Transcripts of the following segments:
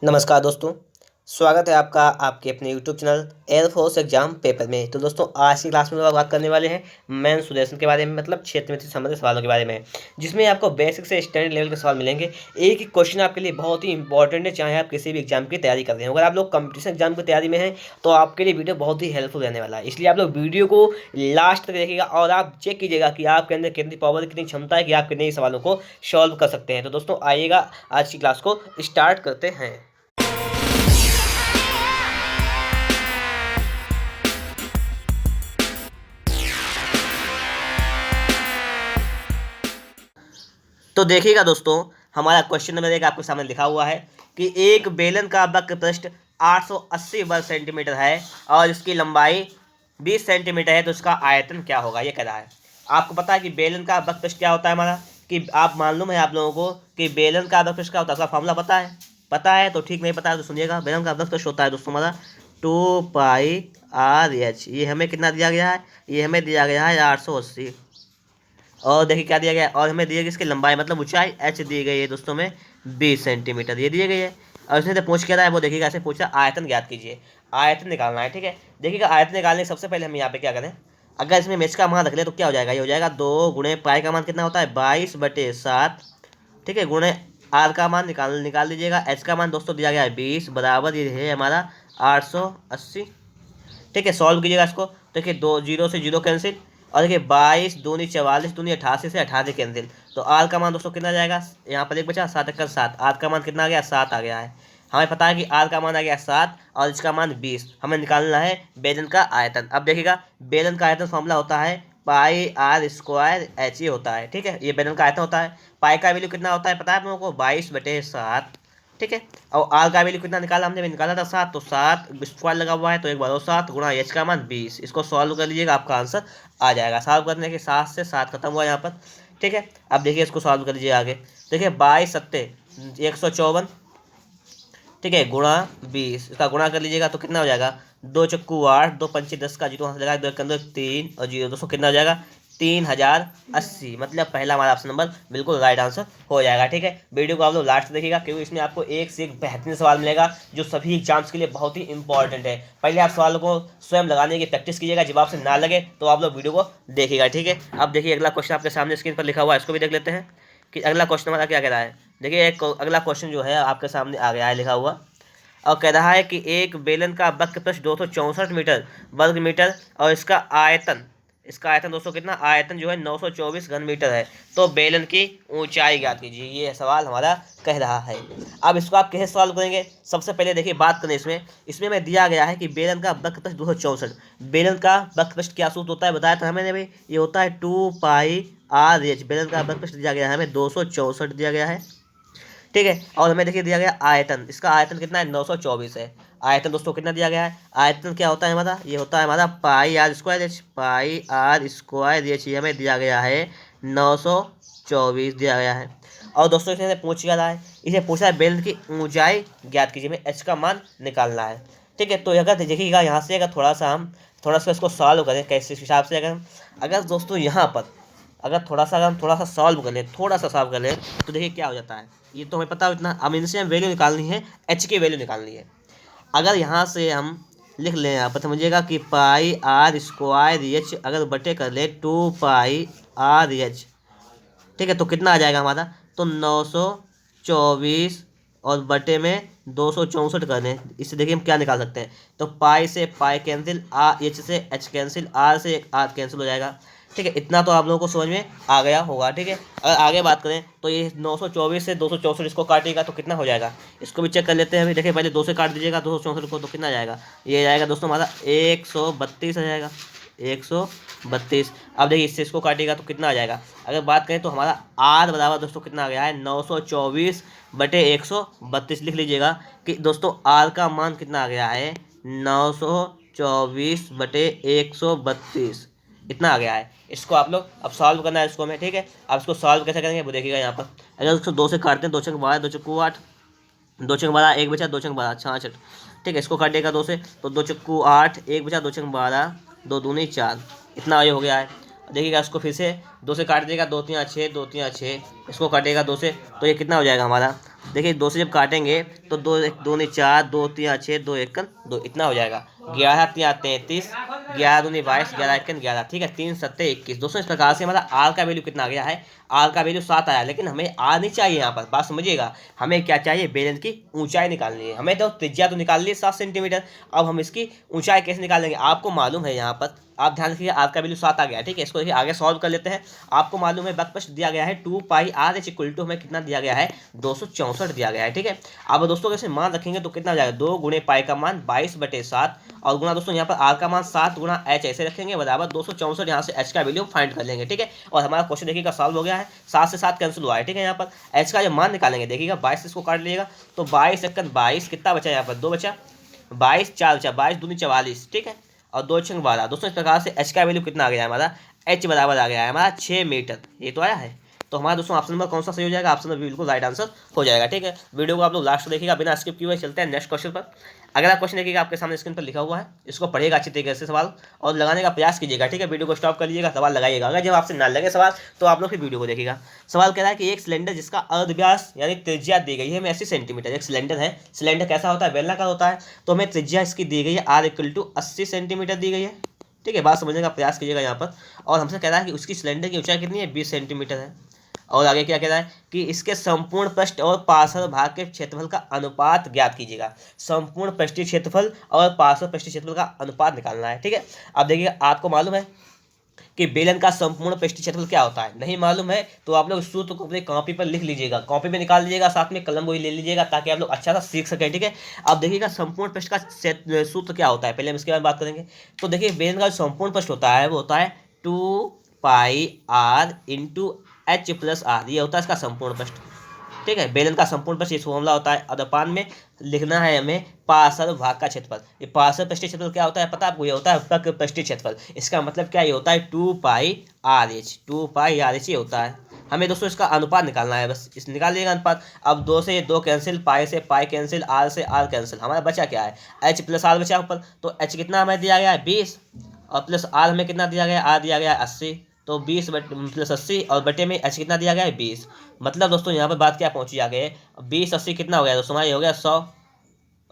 नमस्कार दोस्तों। स्वागत है आपका आपके अपने YouTube channel air force exam paper में। तो दोस्तों आज की क्लास में हम बात करने वाले हैं मेन सुदेशन के बारे में, मतलब क्षेत्र में से संबंधित सवालों के बारे में, जिसमें आपको बेसिक से स्टैंडर्ड लेवल के सवाल मिलेंगे। एक ही क्वेश्चन आपके लिए बहुत ही इंपॉर्टेंट है, चाहे आप किसी भी एग्जाम की तैयारी कर रहे हैं। अगर आप लोग कंपटीशन एग्जाम की तैयारी में हैं तो आपके लिए वीडियो बहुत ही हेल्पफुल रहने वाला है, इसलिए आप लोग वीडियो को लास्ट तक देखिएगा और आप चेक कीजिएगा कि आपके अंदर कितनी पावर, कितनी क्षमता है कि आप कितने सवालों को सॉल्व कर सकते हैं। तो दोस्तों आइएगा आज की क्लास को स्टार्ट करते हैं। तो देखिएगा दोस्तों, हमारा क्वेश्चन नंबर 1 आपके सामने लिखा हुआ है कि एक बेलन का वक्र पृष्ठ 880 वर्ग सेंटीमीटर है और इसकी लंबाई 20 सेंटीमीटर है, तो इसका आयतन क्या होगा, ये कह रहा है। आपको पता है कि बेलन का वक्र पृष्ठ क्या होता है हमारा, कि आप मालूम है आप लोगों को कि बेलन का वक्र पृष्ठ क्या होता है, उसका फॉर्मूला पता है तो ठीक, नहीं पता है तो सुनिएगा। बेलन का वक्र पृष्ठ होता है दोस्तों हमारा 2πr/h। ये हमें कितना दिया गया है, ये हमें दिया गया है 880। और देखिए क्या दिया गया है, और हमें दिया गया इसकी लंबाई मतलब ऊंचाई h दी गई है दोस्तों में 20 सेंटीमीटर ये दिए गई है। और इसने तो पूछ क्या रहा है, वो देखिएगा ऐसे पूछा आयतन ज्ञात कीजिए, आयतन निकालना है। ठीक है, देखिएगा आयतन निकालने से सबसे पहले हम यहाँ पे क्या करें, अगर इसमें मेच का मान रख ले तो क्या हो जाएगा, ये हो जाएगा 2 गुणे पाई का मान कितना होता है 22/7। ठीक है, गुणे आर का मान निकाल लीजिएगा। एच का मान दोस्तों दिया गया है 20 बराबर ये है हमारा 880। ठीक है, सॉल्व कीजिएगा इसको। देखिए 2 0 से 0 कैंसिल, और देखिए 22 दूनी 44 दूनी 88 से 88 कैंसिल, तो आर का मान दोस्तों कितना जाएगा, यहाँ पर एक बचा 7 × 7, आर का मान कितना आ गया 7 आ गया है। हमें पता है कि आर का मान आ गया 7 और इसका मान 20। हमें निकालना है बेलन का आयतन। अब देखिएगा बेलन का आयतन फॉर्मूला होता है πr² h होता है। ठीक है, ये बेलन का आयतन होता है। पाई का वैल्यू कितना होता है पता है आप लोगों को 22/7। ठीक है, और आर का वैल्यू कितना निकाला हमने, भी निकाला था 7, तो 7 स्क्वायर लगा हुआ है तो 1/7 गुणा एच का मान 20। इसको सॉल्व कर लीजिएगा, आपका आंसर आ जाएगा। सॉल्व करने के 7 से 7 खत्म हुआ यहाँ पर। ठीक है, अब देखिए इसको सॉल्व कर लीजिए आगे। देखिए 22×7 = 154। ठीक है, गुणा 20, इसका गुणा कर लीजिएगा तो कितना हो जाएगा, 2 चक्कू 8, 2 पंचे 10 का 0 हाथ लगा, 2 के अंदर 3 और 0, दोस्तों कितना हो जाएगा 3080। मतलब पहला हमारा ऑप्शन नंबर बिल्कुल राइट आंसर हो जाएगा। ठीक है, वीडियो को आप लोग लास्ट देखिएगा क्योंकि इसमें आपको एक से एक बेहतरीन सवाल मिलेगा जो सभी एग्जाम्स के लिए बहुत ही इंपॉर्टेंट है। पहले आप सवालों को स्वयं लगाने की प्रैक्टिस कीजिएगा, जब आपसे ना लगे तो आप लोग वीडियो को देखिएगा। ठीक है, अब देखिए अगला क्वेश्चन आपके सामने स्क्रीन पर लिखा हुआ है, इसको भी देख लेते हैं कि अगला क्वेश्चन हमारा क्या कह रहा है। देखिए एक अगला क्वेश्चन जो है आपके सामने आ गया है लिखा हुआ, और कह रहा है कि एक बेलन का वक्र पृष्ठ 264 मीटर वर्ग मीटर और इसका आयतन दोस्तों कितना, आयतन जो है 924 घन मीटर है, तो बेलन की ऊंचाई ज्ञात कीजिए, ये सवाल हमारा कह रहा है। अब इसको आप कैसे सॉल्व करेंगे, सबसे पहले देखिए बात करें इसमें हमें दिया गया है कि बेलन का वक्र पृष्ठ 264। बेलन का वक्र पृष्ठ क्या सूत्र होता है बताया था मैंने भी, ये होता है 2πr/h। बेलन का वक्र पृष्ठ दिया गया है हमें 264 दिया गया है। ठीक है, और हमें देखिए दिया गया आयतन, इसका आयतन कितना है 924 है। आयतन दोस्तों कितना दिया गया है, आयतन क्या होता है हमारा, ये होता है हमारा πr²h, πr²h ये हमें दिया गया है 924 दिया गया है। और दोस्तों इसने पूछ क्या रहा है, इसे पूछा है बेलन की ऊंचाई ज्ञात कीजिए, में एच का मान निकालना है। ठीक है, तो अगर देखिएगा यहाँ से अगर थोड़ा सा इसको सॉल्व करें कैसे हिसाब से, अगर दोस्तों यहाँ पर अगर हम थोड़ा सा सॉल्व कर लें तो देखिए क्या हो जाता है। ये तो हमें पता है इतना, अब इनसे हम वैल्यू निकालनी है, एच की वैल्यू निकालनी है। अगर यहाँ से हम लिख लें, यहाँ पर समझिएगा कि πr² अगर बटे कर ले 2πr/h। ठीक है, तो कितना आ जाएगा हमारा, तो 924 और बटे में 264 कर दें। इससे देखिए हम क्या निकाल सकते हैं, तो पाई से पाई कैंसिल, एच से एच कैंसिल, आर से आर कैंसिल हो जाएगा। ठीक है, इतना तो आप लोगों को समझ में आ गया होगा। ठीक है, अगर आगे बात करें तो ये 924 से 264 इसको काटेगा तो कितना हो जाएगा, इसको भी चेक कर लेते हैं। अभी देखिए पहले 2 से काट दीजिएगा 264 को, तो कितना जाएगा, ये जाएगा दोस्तों हमारा 132 आ जाएगा, 132। अब देखिए इससे इसको काटेगा तो कितना आ जाएगा, अगर बात करें तो हमारा आर बराबर दोस्तों कितना आ गया है 924/132। लिख लीजिएगा कि दोस्तों आर का मान कितना आ गया है 924/132, इतना आ गया है। इसको आप लोग अब सॉल्व करना है इसको हमें। ठीक है, अब इसको सॉल्व कैसे करेंगे वो देखिएगा यहाँ पर। अगर उसको 2 से काटते हैं, 2 छंग 12, 2 चक्कू 8, 2 छंग 12 1 बचा, 2 छंग 12 66। ठीक है, इसको काटिएगा 2 से तो 2 चक्कू 8, 1 बचा, 2 छंग 12, 2 दूनी 4, इतना ये हो गया है। देखिएगा इसको फिर से 2 से काट देगा, 2 3 6, 2 3 6, इसको काटेगा 2 से तो ये कितना हो जाएगा हमारा, देखिए 2 से जब काटेंगे तो 2 2 नहीं 4, 2 3 6, 2 1 2, इतना हो जाएगा। 11 3 33, 11 2 22, 11 1 11, ठीक है, 3 7 21। दोस्तों इस प्रकार से हमारा आर का वैल्यू कितना आ गया है, आर का वैल्यू 7 आया। लेकिन हमें आर नहीं चाहिए, यहाँ पर बात समझिएगा, हमें क्या चाहिए, बेलन की ऊंचाई निकालनी है। हमें तो त्रिज्या तो निकाल ली 7 सेंटीमीटर, अब हम इसकी ऊंचाई कैसे निकालेंगे, आपको मालूम है यहाँ पर, आप ध्यान रखिए, आर का वैल्यू 7 आ गया, ठीक है। इसको देखिए आगे सॉल्व कर लेते हैं। आपको मालूम है वक्त दिया गया है 2 pi R H equal to, हमें कितना दिया गया है, 264 दिया गया है, ठीक है। अब दोस्तों कैसे मान रखेंगे तो कितना हो जाएगा, 2 गुणे पाई का मान 22/7 और गुणा दोस्तों यहाँ पर आर का मान 7 गुणा एच ऐसे रखेंगे बराबर 264, यहाँ से एच का वैल्यू फाइंड कर लेंगे, ठीक है। और हमारा क्वेश्चन देखिएगा सॉल्व हो गया है, 7 से 7 कैंसिल हुआ है, ठीक है। यहाँ पर एच का जब मान निकालेंगे देखिएगा 22 से इसको काट लीजिएगा तो 22 1 22, कितना बचा यहाँ पर, 2 बचा, 22 4 बचा, 22 दूनी 44, ठीक है, और 2 6 12। दोस्तों इस प्रकार से एच का वैल्यू कितना आ गया है हमारा, एच बराबर आ गया है हमारा 6 मीटर, ये तो आया है। तो हमारा दोस्तों ऑप्शन नंबर कौन सा सही हो जाएगा, ऑप्शन नंबर बिल्कुल राइट आंसर हो जाएगा, ठीक है। वीडियो को आप लोग लास्ट देखिएगा बिना स्किप किए हुए। चलते हैं नेक्स्ट क्वेश्चन पर। अगर आप क्वेश्चन देखिएगा आपके सामने स्क्रीन पर लिखा हुआ है, इसको पढ़िएगा अच्छी तरीके से सवाल और लगाने का प्रयास कीजिएगा, ठीक है। वीडियो को स्टॉप कर लीजिएगा, सवाल लगाइएगा। अगर जब आपसे ना लगे सवाल तो आप लोग फिर वीडियो को देखिएगा। सवाल कह रहा है कि एक सिलेंडर जिसका अर्धव्यास यानी त्रिज्या दी गई है हमें 80 सेंटीमीटर, एक सिलेंडर है, सिलेंडर कैसा होता है, बेलनाकार होता है, तो हमें त्रिज्या इसकी दी गई है आर इक्वल टू 80 सेंटीमीटर दी गई है, ठीक है। बात समझने का प्रयास कीजिएगा यहाँ पर। और हमसे कह रहा है कि उसकी सिलेंडर की ऊंचाई कितनी है, 20 सेंटीमीटर है। और आगे क्या कह रहा है कि इसके संपूर्ण पृष्ठ और पार्श्व भाग के क्षेत्रफल का अनुपात ज्ञात कीजिएगा। संपूर्ण पृष्ठीय क्षेत्रफल और पार्श्व पृष्ठीय क्षेत्रफल का अनुपात निकालना है, ठीक है। अब देखिए आपको मालूम है कि बेलन का संपूर्ण पृष्ठीय क्षेत्रफल क्या होता है, नहीं मालूम है तो आप लोग सूत्र को अपनी कॉपी पर लिख लीजिएगा, कॉपी में निकाल लीजिएगा, साथ में कलम वही ले लीजिएगा ताकि आप लोग अच्छा सा सीख सकें, ठीक है। अब देखिएगा संपूर्ण पृष्ठ का सूत्र क्या होता है, पहले हम इसके बारे में बात करेंगे। तो देखिए बेलन का जो संपूर्ण पृष्ठ होता है वो होता है 2 pi r into H plus r, ये होता है इसका संपूर्ण पृष्ठ, ठीक है। बेलन का संपूर्ण पृष्ठ इस फॉर्मूला होता है। अदपान में लिखना है हमें पार्श्व भाग का क्षेत्रफल। ये पार्श्व पृष्ठीय क्षेत्रफल क्या होता है पता है आपको, ये होता है वक्र पृष्ठीय क्षेत्रफल। इसका मतलब क्या, ये होता है 2 pi R H, 2 pi R H ये होता है। हमें दोस्तों इसका अनुपात निकालना है, बस इस निकाल लीजिएगा अनुपात। अब 2 से 2 कैंसिल, पाई से पाई कैंसिल, आर से आर कैंसिल, हमारा बचा क्या है, एच प्लस आर बचा ऊपर। तो एच कितना हमें दिया गया है 20 और प्लस आर हमें कितना दिया गया है, आर दिया गया है 80। तो 20 प्लस 80 और बटे में एच कितना दिया गया है 20। मतलब दोस्तों यहाँ पर बात क्या पहुंची आगे, 20 80 कितना हो गया दोस्तों, हमारा ये हो गया 100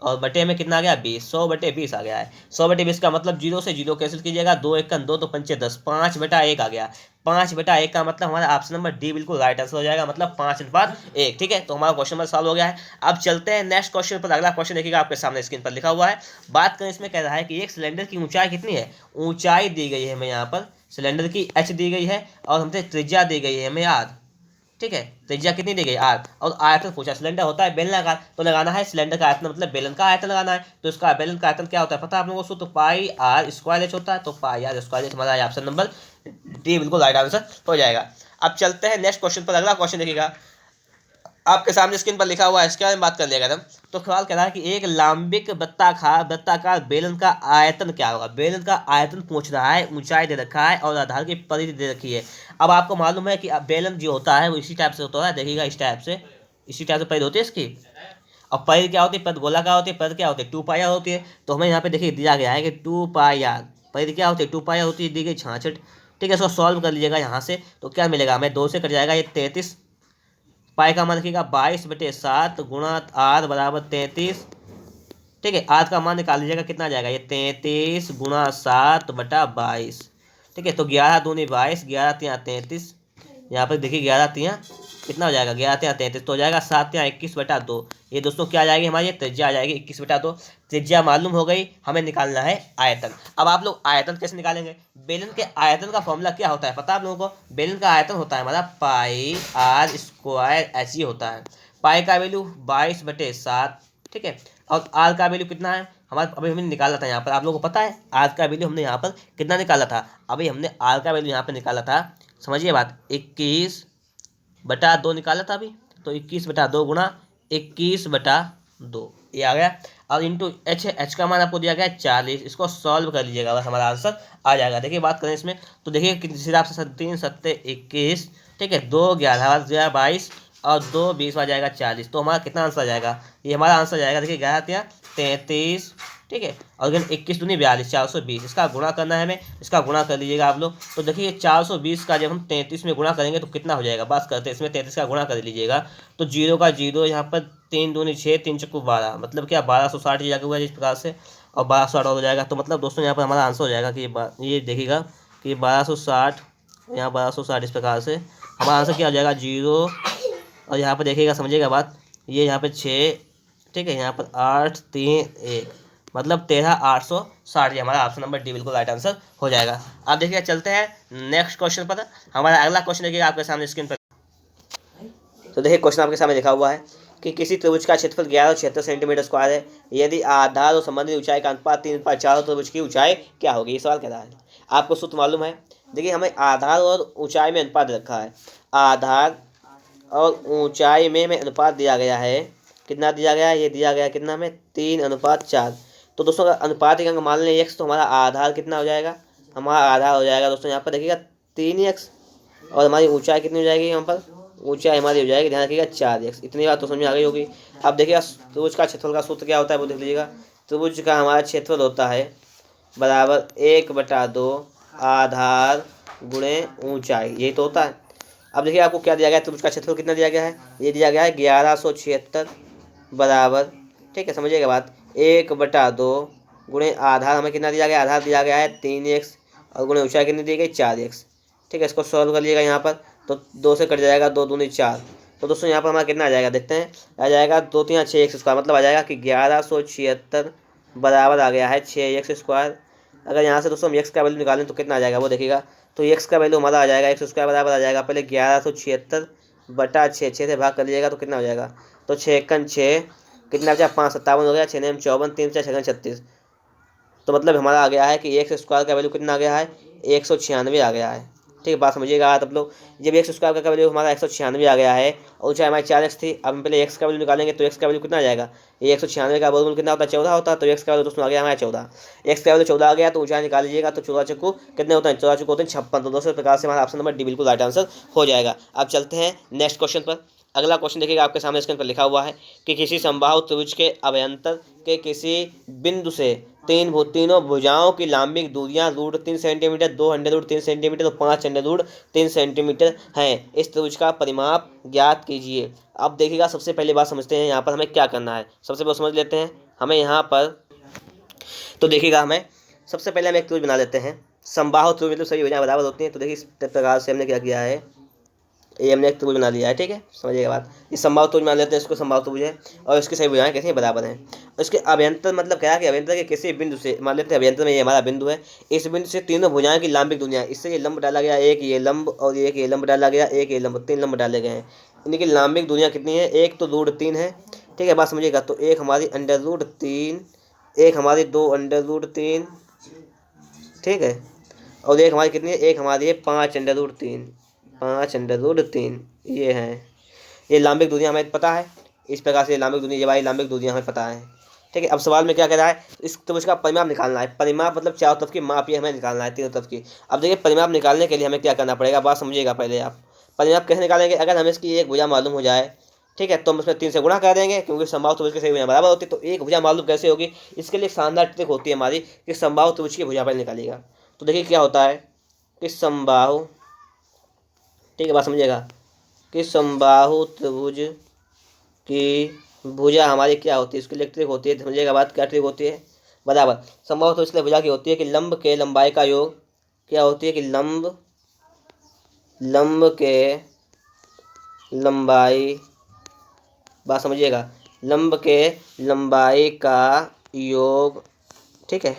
और बटे में कितना आ गया 20, 100 बटे 20 आ गया है। 100 बटे 20 का मतलब 0 से 0 कैंसिल कीजिएगा, 2 1 2 तो 5 10, 5/1 आ गया। 5/1 का मतलब हमारा ऑप्शन नंबर डी बिल्कुल राइट आंसर हो जाएगा, मतलब 5/1, ठीक है। तो हमारा क्वेश्चन नंबर सॉल्व हो गया है। अब चलते हैं नेक्स्ट क्वेश्चन पर। अगला क्वेश्चन देखिएगा आपके सामने स्क्रीन पर लिखा हुआ है। बात करें इसमें कह रहा है कि एक सिलेंडर की ऊंचाई कितनी है, ऊंचाई दी गई है हमें यहाँ पर, सिलेंडर की एच दी गई है और हमसे त्रिज्या दी गई है हमें आर, ठीक है। त्रिज्या कितनी दी गई आर, और आयतन पूछा, सिलेंडर होता है बेलनाकार, तो लगाना है सिलेंडर का आयतन मतलब बेलन का आयतन लगाना है। तो इसका बेलन का आयतन क्या होता है पता है आप लोगों को, तो पाई आर स्क्वायर एच होता है। तो पाई आर स्क्वायर एच हमारा ऑप्शन नंबर डी बिल्कुल राइट आंसर हो जाएगा। अब चलते हैं नेक्स्ट क्वेश्चन पर। अगला क्वेश्चन देखिएगा आपके सामने स्क्रीन पर लिखा हुआ है, इसके बारे में बात कर लिया हम। तो सवाल कह रहा है कि एक लांबिक वृत्ताकार बेलन का आयतन क्या होगा। बेलन का आयतन पूछ रहा है, ऊंचाई दे रखा है और आधार की परिधि दे रखी है। अब आपको मालूम है कि बेलन जो होता है वो इसी टाइप से होता है, देखिएगा इस टाइप से, इसी टाइप से परिधि होती है इसकी। और परिधि क्या होती है, पद गोलाकार होती है, पद क्या होती है 2 पाई आर होती है। तो हमें यहाँ पे देखिए दिया गया है कि 2 पाई आर, परिधि क्या होती है 2 पाई आर होती है, दी गई 66, ठीक है। इसको सॉल्व कर लीजिएगा यहाँ से, तो क्या मिलेगा हमें, 2 से कट जाएगा ये 33, पाई का मान रखिएगा 22/7 गुणा आर बराबर 33, ठीक है। आर का मान निकाल लीजिएगा कितना आ जाएगा, ये 33 गुणा 7/22, ठीक है। तो 11 दूनी 22, 11 3 33, यहाँ पर देखिए 11 3 कितना हो जाएगा, 11 3 33, तो हो जाएगा 7 3 21/2। ये दोस्तों क्या आ जाएगी हमारी, त्रिज्या आ जाएगी 21/2। त्रिज्या मालूम हो गई, हमें निकालना है आयतन। अब आप लोग आयतन कैसे निकालेंगे, बेलन के आयतन का फॉर्मूला क्या होता है पता है आप लोगों को, बेलन का आयतन होता है हमारा पाई आर स्क्वायर एच ही होता है। पाई का वैल्यू 22/7, ठीक है। और आर का वैल्यू कितना है हमारा, अभी हमने निकाला था यहाँ पर, आप लोगों को पता है आर का वैल्यू हमने यहाँ पर कितना निकाला था, अभी हमने आर का वैल्यू यहाँ पर निकाला था, समझिए बात, 21/2 निकाला था अभी। तो 21/2 गुणा 21/2 ये आ गया। और इंटू एच है, एच का मान आपको दिया गया है 40, इसको सॉल्व कर लीजिएगा बस हमारा आंसर आ जाएगा। देखिए बात करें इसमें तो देखिए किस हिसाब से 3 7 21, ठीक है, 2 11 22 और 2 20 आ जाएगा 40। तो हमारा कितना आंसर आ जाएगा, ये हमारा आंसर आ जाएगा, देखिए 11 3 33 ठीक है। और अगर 21 दूनी 42, 420, इसका गुणा करना है हमें, इसका गुणा कर लीजिएगा आप लोग। तो देखिए 420 का जब हम 33 में गुणा करेंगे तो कितना हो जाएगा, बात करते हैं। इसमें 33 का गुणा कर लीजिएगा तो 0 का 0, यहाँ पर 3 दूनी 6, 3 चक्कू 12, मतलब क्या 1260 ये जाके हुआ जिस प्रकार से, और 1260 हो जाएगा। तो मतलब दोस्तों यहाँ पर हमारा आंसर हो जाएगा कि ये देखिएगा कि 1260, यहाँ 1260 इस प्रकार से हमारा आंसर क्या हो जाएगा 0। और यहाँ पर देखिएगा, समझिएगा बात, ये यहाँ पे 6, ठीक है, यहाँ पर 8 3 1, मतलब 13,860, ये हमारा ऑप्शन नंबर डी बिल्कुल राइट आंसर हो जाएगा। अब देखिए चलते हैं नेक्स्ट क्वेश्चन पर। हमारा अगला क्वेश्चन देखिएगा आपके सामने स्क्रीन पर। तो देखिए क्वेश्चन आपके सामने लिखा हुआ है कि किसी त्रिभुज का क्षेत्रफल 1176 सेंटीमीटर स्क्वायर है, यदि आधार और संबंधित ऊंचाई का अनुपात 3:4 त्रिभुज की ऊंचाई क्या होगी। ये सवाल कह रहा है। आपको सूत्र मालूम है। देखिए हमें आधार और ऊंचाई में अनुपात रखा है, आधार और ऊंचाई में हमें अनुपात दिया गया है। कितना दिया गया है, ये दिया गया है कितना हमें 3:4। तो दोस्तों अगर अनुपात एक अंक मान लें x, तो हमारा आधार कितना हो जाएगा, हमारा आधार हो जाएगा दोस्तों यहाँ पर देखिएगा 3x, और हमारी ऊंचाई कितनी हो जाएगी, यहाँ पर ऊंचाई हमारी हो जाएगी, ध्यान रखिएगा 4x। इतनी बात तो समझ में आ गई होगी। अब देखिएगा त्रिभुज का क्षेत्रफल का सूत्र क्या होता है वो देख लीजिएगा। त्रिभुज का हमारा क्षेत्रफल होता है बराबर 1/2 आधार गुणे ऊंचाई, यही तो होता है। अब देखिए आपको क्या दिया गया है, त्रिभुज का क्षेत्रफल कितना दिया गया है, ये दिया गया है 1176 बराबर, ठीक है, समझिएगा बात, 1/2 गुणे आधार हमें कितना दिया गया, आधार दिया गया है 3x, और गुणे ऊंचाई कितनी दी गई 4x, ठीक है। इसको सॉल्व कर लीजिएगा यहाँ पर, तो 2 से कट जाएगा, 2 दूनी 4। तो दोस्तों यहाँ पर हमारा कितना आ जाएगा, देखते हैं, आ जाएगा 2 3 6x स्क्वायर, मतलब आ जाएगा कि 1176 बराबर आ गया है 6x स्क्वायर। अगर यहाँ से दोस्तों हम x का वैल्यू निकालें तो कितना आ जाएगा वो देखिएगा। तो x का वैल्यू हमारा आ जाएगा x स्क्वायर बराबर आ जाएगा पहले 1176/6, 6 से भाग कर लीजिएगा तो कितना हो जाएगा, तो 6×6 कितना बचा, 5×57 हो गया, 6×54, 3×4 = 36। तो मतलब हमारा आ गया है कि एक्स स्क्वायर का वैल्यू कितना आ गया है, 196 आ गया है, ठीक है। बात समझिएगा आप लोग, जब एक्स स्क्वायर का वैल्यू हमारा 196 आ गया है और ऊंचाई हमारी 4x थी। अब हम पहले एक्स का वैल्यू निकालेंगे तो एक्स का वैल्यू कितना आ जाएगा, ये 196 का वर्गमूल कितना होता है, 14 होता है। तो एक्स का वैल्यू दोस्तों आ गया हमारा 14, एक्स का वैल्यू 14 आ गया, तो ऊंचाई निकाल लीजिएगा, तो 14 चक्कू कितने होते हैं, 14 चक्कू होते हैं 56। तो दोस्तों इस प्रकार से हमारा ऑप्शन नंबर डी बिल्कुल राइट आंसर हो जाएगा। अब चलते हैं नेक्स्ट क्वेश्चन पर। अगला क्वेश्चन देखिएगा आपके सामने स्क्रीन पर लिखा हुआ है कि किसी समबाहु त्रिभुज के अभ्यंतर के किसी बिंदु से तीनों भुजाओं की लंबिक दूरियां √3 सेंटीमीटर, 2 √3 सेंटीमीटर और 5 √3 सेंटीमीटर हैं। इस त्रिभुज का परिमाप ज्ञात कीजिए। अब देखिएगा सबसे पहले बात समझते हैं यहाँ पर हमें क्या करना है। सबसे पहले समझ लेते हैं हमें यहाँ पर, तो देखिएगा हमें सबसे पहले हम एक त्रिभुज बना लेते हैं। समबाहु त्रिभुज मतलब सभी भुजाएं बराबर होती हैं। तो देखिए इस प्रकार से हमने क्या किया है, ये हमने एक त्रिभुज बना लिया है, ठीक है, समझिएगा बात। इस समबाहु त्रिभुज मान लेते हैं, इसको समबाहु त्रिभुज है और इसकी सभी भुजाएं कैसे बराबर हैं। इसके अभ्यंतर मतलब क्या है कि अभ्यंतर के किसी बिंदु से, मान लेते हैं अभ्यंतर में ये हमारा बिंदु है, इस बिंदु से तीनों भुजाएं की लंबिक दूरियां, इससे ये लंब डाला गया, एक ये लंब और एक ये लंब डाला गया, एक ये लंब, 3 लंब डाले गए हैं। इनकी लंबिक दूरियां कितनी है, एक तो √3 है, ठीक है, बात समझिएगा। तो एक हमारी √3, एक हमारी 2 √3, ठीक है, और एक हमारी कितनी है, एक हमारी है 5 √3, 5 √3, ये हैं। ये लंबिक दूरियां हमें पता है, इस प्रकार से लंबिक दूरी, ये वाली लंबिक दूरियां हमें पता है, ठीक है। अब सवाल में क्या कह रहा है, इस त्रिभुज का परिमाप निकालना है। परिमाप मतलब चारों तरफ की माप, ये हमें निकालना है, तीनों तरफ की। अब देखिए परिमाप निकालने के लिए हमें क्या करना पड़ेगा, बात समझिएगा पहले आप। परिमाप कैसे निकालेंगे, अगर हमें इसकी एक भुजा मालूम हो जाए, ठीक है, तो हम उसमें 3 से गुणा कर देंगे, क्योंकि समबाहु त्रिभुज की सभी भुजाएं बराबर होती है। तो एक भुजा मालूम कैसे होगी, इसके लिए शानदार ट्रिक होती है हमारी कि समबाहु त्रिभुज की भुजा पहले निकालिएगा। तो देखिए क्या होता है कि समबाहु, ठीक है, बात समझिएगा, कि समबाहु त्रिभुज की भुजा हमारी क्या होती है, इसकी लिए ट्रिक होती है, समझिएगा बात, क्या ट्रिक होती है, बराबर। समबाहु त्रिभुज की भुजा की होती है कि लंब के लंबाई का योग, क्या होती है कि लंब के लंबाई, बात समझिएगा, लंब के लंबाई का योग, ठीक है,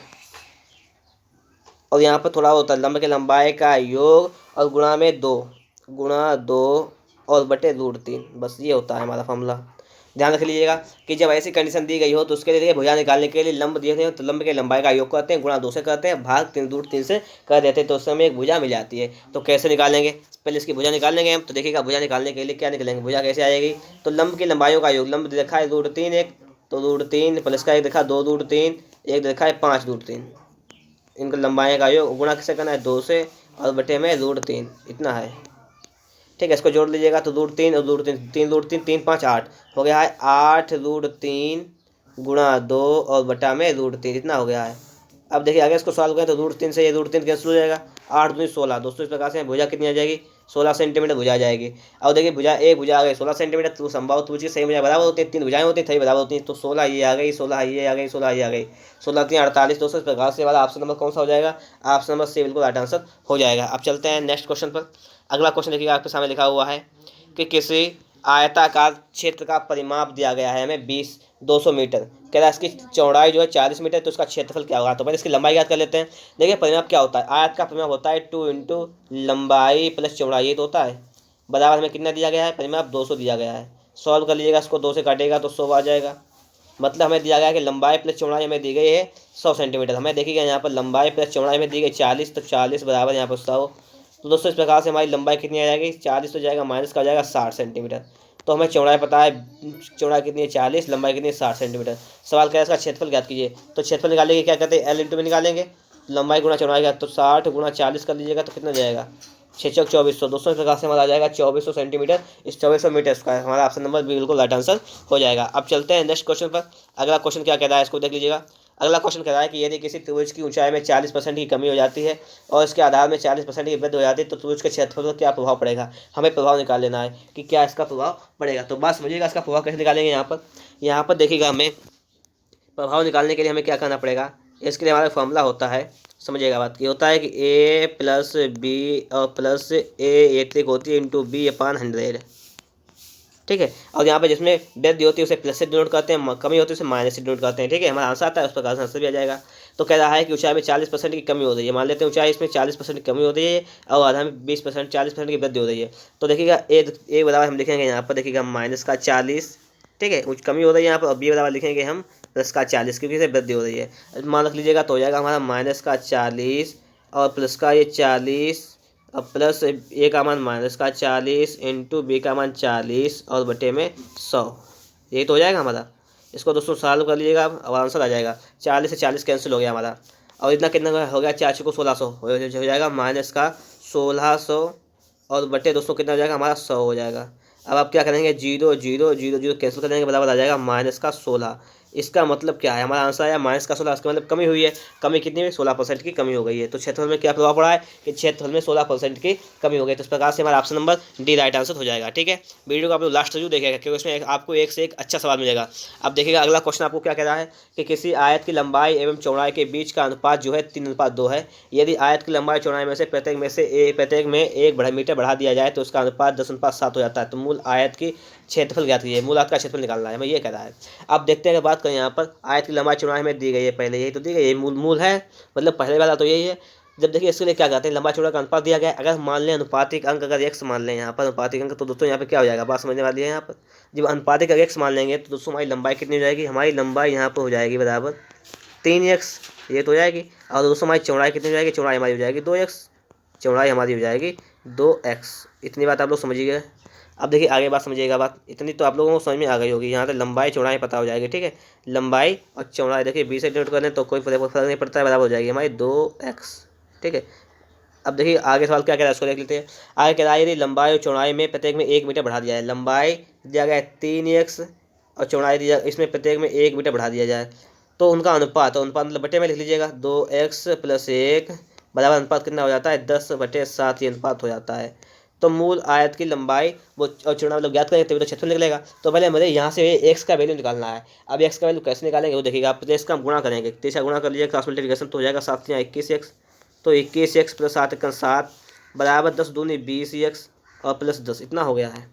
और यहाँ पर थोड़ा होता है लंब के लंबाई का योग और गुणा 2 और बटे √3, बस ये होता है हमारा फॉर्मूला। ध्यान रख लीजिएगा कि जब ऐसी कंडीशन दी गई हो तो उसके लिए देखिए भुजा निकालने के लिए लंब दिए थे, तो लंब के लंबाई का योग करते हैं, गुणा 2 से करते हैं, भाग 3 से कर देते हैं, तो उससे हमें एक भुजा मिल जाती है। तो कैसे निकालेंगे, पहले इसकी भुजा निकाल लेंगे हम। तो देखिएगा भुजा निकालने के लिए क्या निकालेंगे, भुजा कैसे आएगी, तो लंब की लंबाइयों का योग, लंब देखा है √3 एक, तो √3 प्लस का एक देखा 2 √3, एक देखा है 5 √3, इनका लंबाई का योग गुणा किससे करना है, 2 से, और बटे में √3, इतना है, ठीक है। इसको जोड़ लीजिएगा तो √3 और √3, 3 √3, 3 5 8 हो गया है 8 √3 गुणा 2 और बटा में √3 इतना हो गया है। अब देखिए अगर इसको सॉल्व करें तो √3 से ये √3 कैंसिल हो जाएगा, 8 दूनी 16। दोस्तों इस प्रकार से भुजा कितनी आ जाएगी, 16 सेंटीमीटर भुजा आ जाएगी। अब देखिए भुजा एक भुजा आ गई 16 सेंटीमीटर, तो संभव त्रिभुज की सही भुजा बराबर होती है, 3 भुजाएं होती है, सही बराबर होती है, तो 16 ये आ गई, 16 ये आ गई, 16 ये आ गई, 16 3 48। दोस्तों इस प्रकार से हमारा ऑप्शन नंबर कौन सा हो जाएगा, ऑप्शन नंबर सी बिल्कुल राइट आंसर हो जाएगा। अब चलते हैं नेक्स्ट क्वेश्चन पर। अगला क्वेश्चन देखिएगा आपके सामने लिखा हुआ है कि किसी आयताकार क्षेत्र का परिमाप दिया गया है हमें 200 मीटर, कह रहा है इसकी चौड़ाई जो है 40 मीटर, तो उसका क्षेत्रफल क्या होगा। तो पहले इसकी लंबाई याद कर लेते हैं। देखिए परिमाप क्या होता है, आयत का परिमाप होता है 2 इंटू लंबाई प्लस चौड़ाई, ये तो होता है। बराबर हमें कितना दिया गया है, परिमाप 200 दिया गया है। सॉल्व कर लीजिएगा, इसको 2 से काटेगा तो 100 आ जाएगा। मतलब हमें दिया गया है कि लंबाई प्लस चौड़ाई हमें दी गई है 100 सेंटीमीटर। हमें देखिएगा यहाँ पर लंबाई प्लस चौड़ाई हमें दी गई 40, तो 40 बराबर यहाँ पर 100। तो दोस्तों इस प्रकार से हमारी लंबाई कितनी आ जाएगी, 40 तो जाएगा माइनस का हो जाएगा 60 सेंटीमीटर। तो हमें चौड़ाई पता है, चौड़ाई कितनी है 40, लंबाई कितनी है 60 सेंटीमीटर। सवाल क्या है इसका क्षेत्रफल ज्ञात कीजिए। तो क्षेत्रफल निकालेंगे क्या कहते हैं, एल इंटू में निकालेंगे, लंबाई गुणा चौड़ाई का, तो 60 गुणा 40 कर लीजिएगा तो कितना जाएगा 6 चौक 2400। दोस्तों इस प्रकार से हमारा आ जाएगा 2400 सेंटीमीटर। इस 2400 मीटर स्क्वायर हमारा ऑप्शन नंबर बिल्कुल राइट आंसर हो जाएगा। अब चलते हैं नेक्स्ट क्वेश्चन पर। अगला क्वेश्चन क्या कह रहा है इसको देख लीजिएगा। अगला क्वेश्चन कह रहा है कि यदि किसी त्रिभुज की ऊंचाई में 40% की कमी हो जाती है और इसके आधार में 40% की वृद्धि हो जाती है, तो त्रिभुज के क्षेत्रफल पर क्या प्रभाव पड़ेगा। हमें प्रभाव निकाल लेना है कि क्या इसका प्रभाव पड़ेगा। तो बात समझिएगा, इसका प्रभाव कैसे निकालेंगे। यहाँ पर देखिएगा, हमें प्रभाव निकालने के लिए हमें क्या करना पड़ेगा। इसके लिए हमारा फॉर्मूला होता है, समझिएगा बात, ये होता है कि a प्लस बी और प्लस ए एक होती है इंटू बी अपान 100, ठीक है। और यहाँ पे जिसमें वृद्धि होती है उसे प्लस से डिनोट करते हैं, कमी होती है उसे माइनस से डिनोट करते हैं, ठीक है। हमारा आंसर आता है, उस प्रकार से आंसर भी आ जाएगा। तो कह रहा है कि ऊंचाई में 40% की कमी हो रही है, मान लेते हैं ऊंचाई इसमें 40% की कमी हो रही है और आधार में 20% 40% की वृद्धि हो रही है। तो देखिएगा ए बराबर हम लिखेंगे यहाँ पर, देखिएगा माइनस का 40, ठीक है, कमी हो रही है यहाँ पर, और बी बराबर लिखेंगे हम प्लस का 40, क्योंकि इसे वृद्धि हो रही है। मान रख लीजिएगा तो हो जाएगा हमारा माइनस का 40 और प्लस का ये 40, अब प्लस ए का मान माइनस का 40 इंटू बी का मान 40 और बटे में 100, यही तो हो जाएगा हमारा। इसको दोस्तों सॉल्व कर लीजिएगा, अब आंसर आ जाएगा। 40 से 40 कैंसिल हो गया हमारा, और इतना कितना हो गया, 4 को 1600 हो जाएगा, माइनस का 1600 और बटे दोस्तों कितना हो जाएगा हमारा 100 हो जाएगा। अब आप क्या करेंगे, 0 0 0 0 कैंसिल कर देंगे, बराबर आ जाएगा माइनस का 16। इसका मतलब क्या है, हमारा आंसर आया माइनस का 16, इसका मतलब कमी हुई है। कमी कितनी हुई, 16% की कमी हो गई है। तो क्षेत्रफल में क्या प्रभाव पड़ा है कि क्षेत्रफल में 16% की कमी हो गई। तो इस प्रकार से हमारा option number D right answer हो जाएगा, ठीक है। वीडियो को आप लोग लास्ट तक देखिएगा, क्योंकि इसमें आपको एक से एक अच्छा सवाल मिलेगा। अब देखिएगा अगला क्वेश्चन आपको क्या कह रहा है कि किसी आयत की लंबाई एवं चौड़ाई के बीच का अनुपात जो है 3:2 है। यदि आयत की लंबाई चौड़ाई में से प्रत्येक में 1 मीटर बढ़ा दिया जाए तो उसका अनुपात 10:7 हो जाता है। तो मूल आयत की क्षेत्रफल ज्ञात कीजिए, मूल आयत का क्षेत्रफल निकालना है, मैं ये कह रहा है। अब देखते हैं, बात करें यहाँ पर आयत की लंबाई चौड़ाई हमें दी गई है, पहले यही तो दी गई है, मूल है, मतलब पहले वाला तो यही है। जब देखिए इसके लिए क्या कहते हैं, लंबा चौड़ा का अनुपात दिया गया है। अगर मान लें अनुपातिक अंक अगर x मान लें यहाँ पर अनुपातिक अंक, तो दोस्तों यहाँ पे क्या हो जाएगा, बात समझने वाली है। यहाँ पर जब अनुपातिक अगर x मान लेंगे तो दोस्तों हमारी लंबाई कितनी हो जाएगी, हमारी लंबाई यहाँ पर हो जाएगी बराबर 3x, ये तो हो जाएगी। और दोस्तों हमारी चौड़ाई कितनी हो जाएगी, चौड़ाई हमारी हो जाएगी 2x, चौड़ाई हमारी हो जाएगी 2x। इतनी बात आप लोग समझिएगा। अब देखिए आगे बात समझिएगा, बात इतनी तो आप लोगों को समझ में आ गई होगी। यहाँ से लंबाई चौड़ाई पता हो जाएगी, ठीक है। लंबाई और चौड़ाई देखिए 20 से डिनोट करें तो कोई फर्क नहीं पड़ता है, बराबर हो जाएगी हमारी 2x, ठीक है। अब देखिए आगे सवाल क्या कह रहा है, उसको देख लेते हैं। आगे कह रहा है यदि लंबाई और चौड़ाई में प्रत्येक में 1 मीटर बढ़ा दिया जाए, लंबाई दिया गया है 3x और चौड़ाई दिया, इसमें प्रत्येक में 1 मीटर बढ़ा दिया जाए, तो उनका अनुपात मतलब बटे में लिख लीजिएगा 2x + 1 बराबर अनुपात कितना हो जाता है 10/7, ये अनुपात हो जाता है। तो मूल आयत की लंबाई वो और चौड़ाई मतलब ज्ञात करेंगे तभी तो क्षेत्रफल निकलेगा। तो पहले मुझे यहाँ से x का वैल्यू निकालना है। अब x का वैल्यू कैसे निकालेंगे वो देखिएगा, आप इसका हम गुणा करेंगे, 3 से गुणा कर लीजिए, क्रॉस मल्टीप्लिकेशन तो हो जाएगा 7 × 21x, तो 21x + 7 बराबर 10 दूनी 20x और प्लस 10, इतना हो गया है,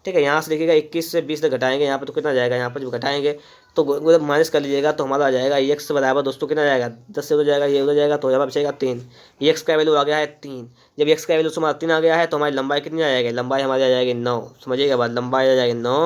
ठीक है। यहाँ से देखिएगा 21 से 20 तक घटाएंगे, यहाँ पर तो कितना जाएगा, यहाँ पर जब घटाएंगे तो मतलब माइनस कर लीजिएगा तो हमारा आ जाएगा x बराबर दोस्तों कितना जाएगा 10 से हो जाएगा, ये हो जाएगा, तो यहाँ पर बचेगा 3। x का वैल्यू आ गया है 3। जब x का वैल्यू हमारा 3 आ गया है तो हमारी लंबाई कितनी आ जाएगी, लंबाई हमारी आ जाएगी 9, समझिएगा बात, लंबाई आ जाएगी 9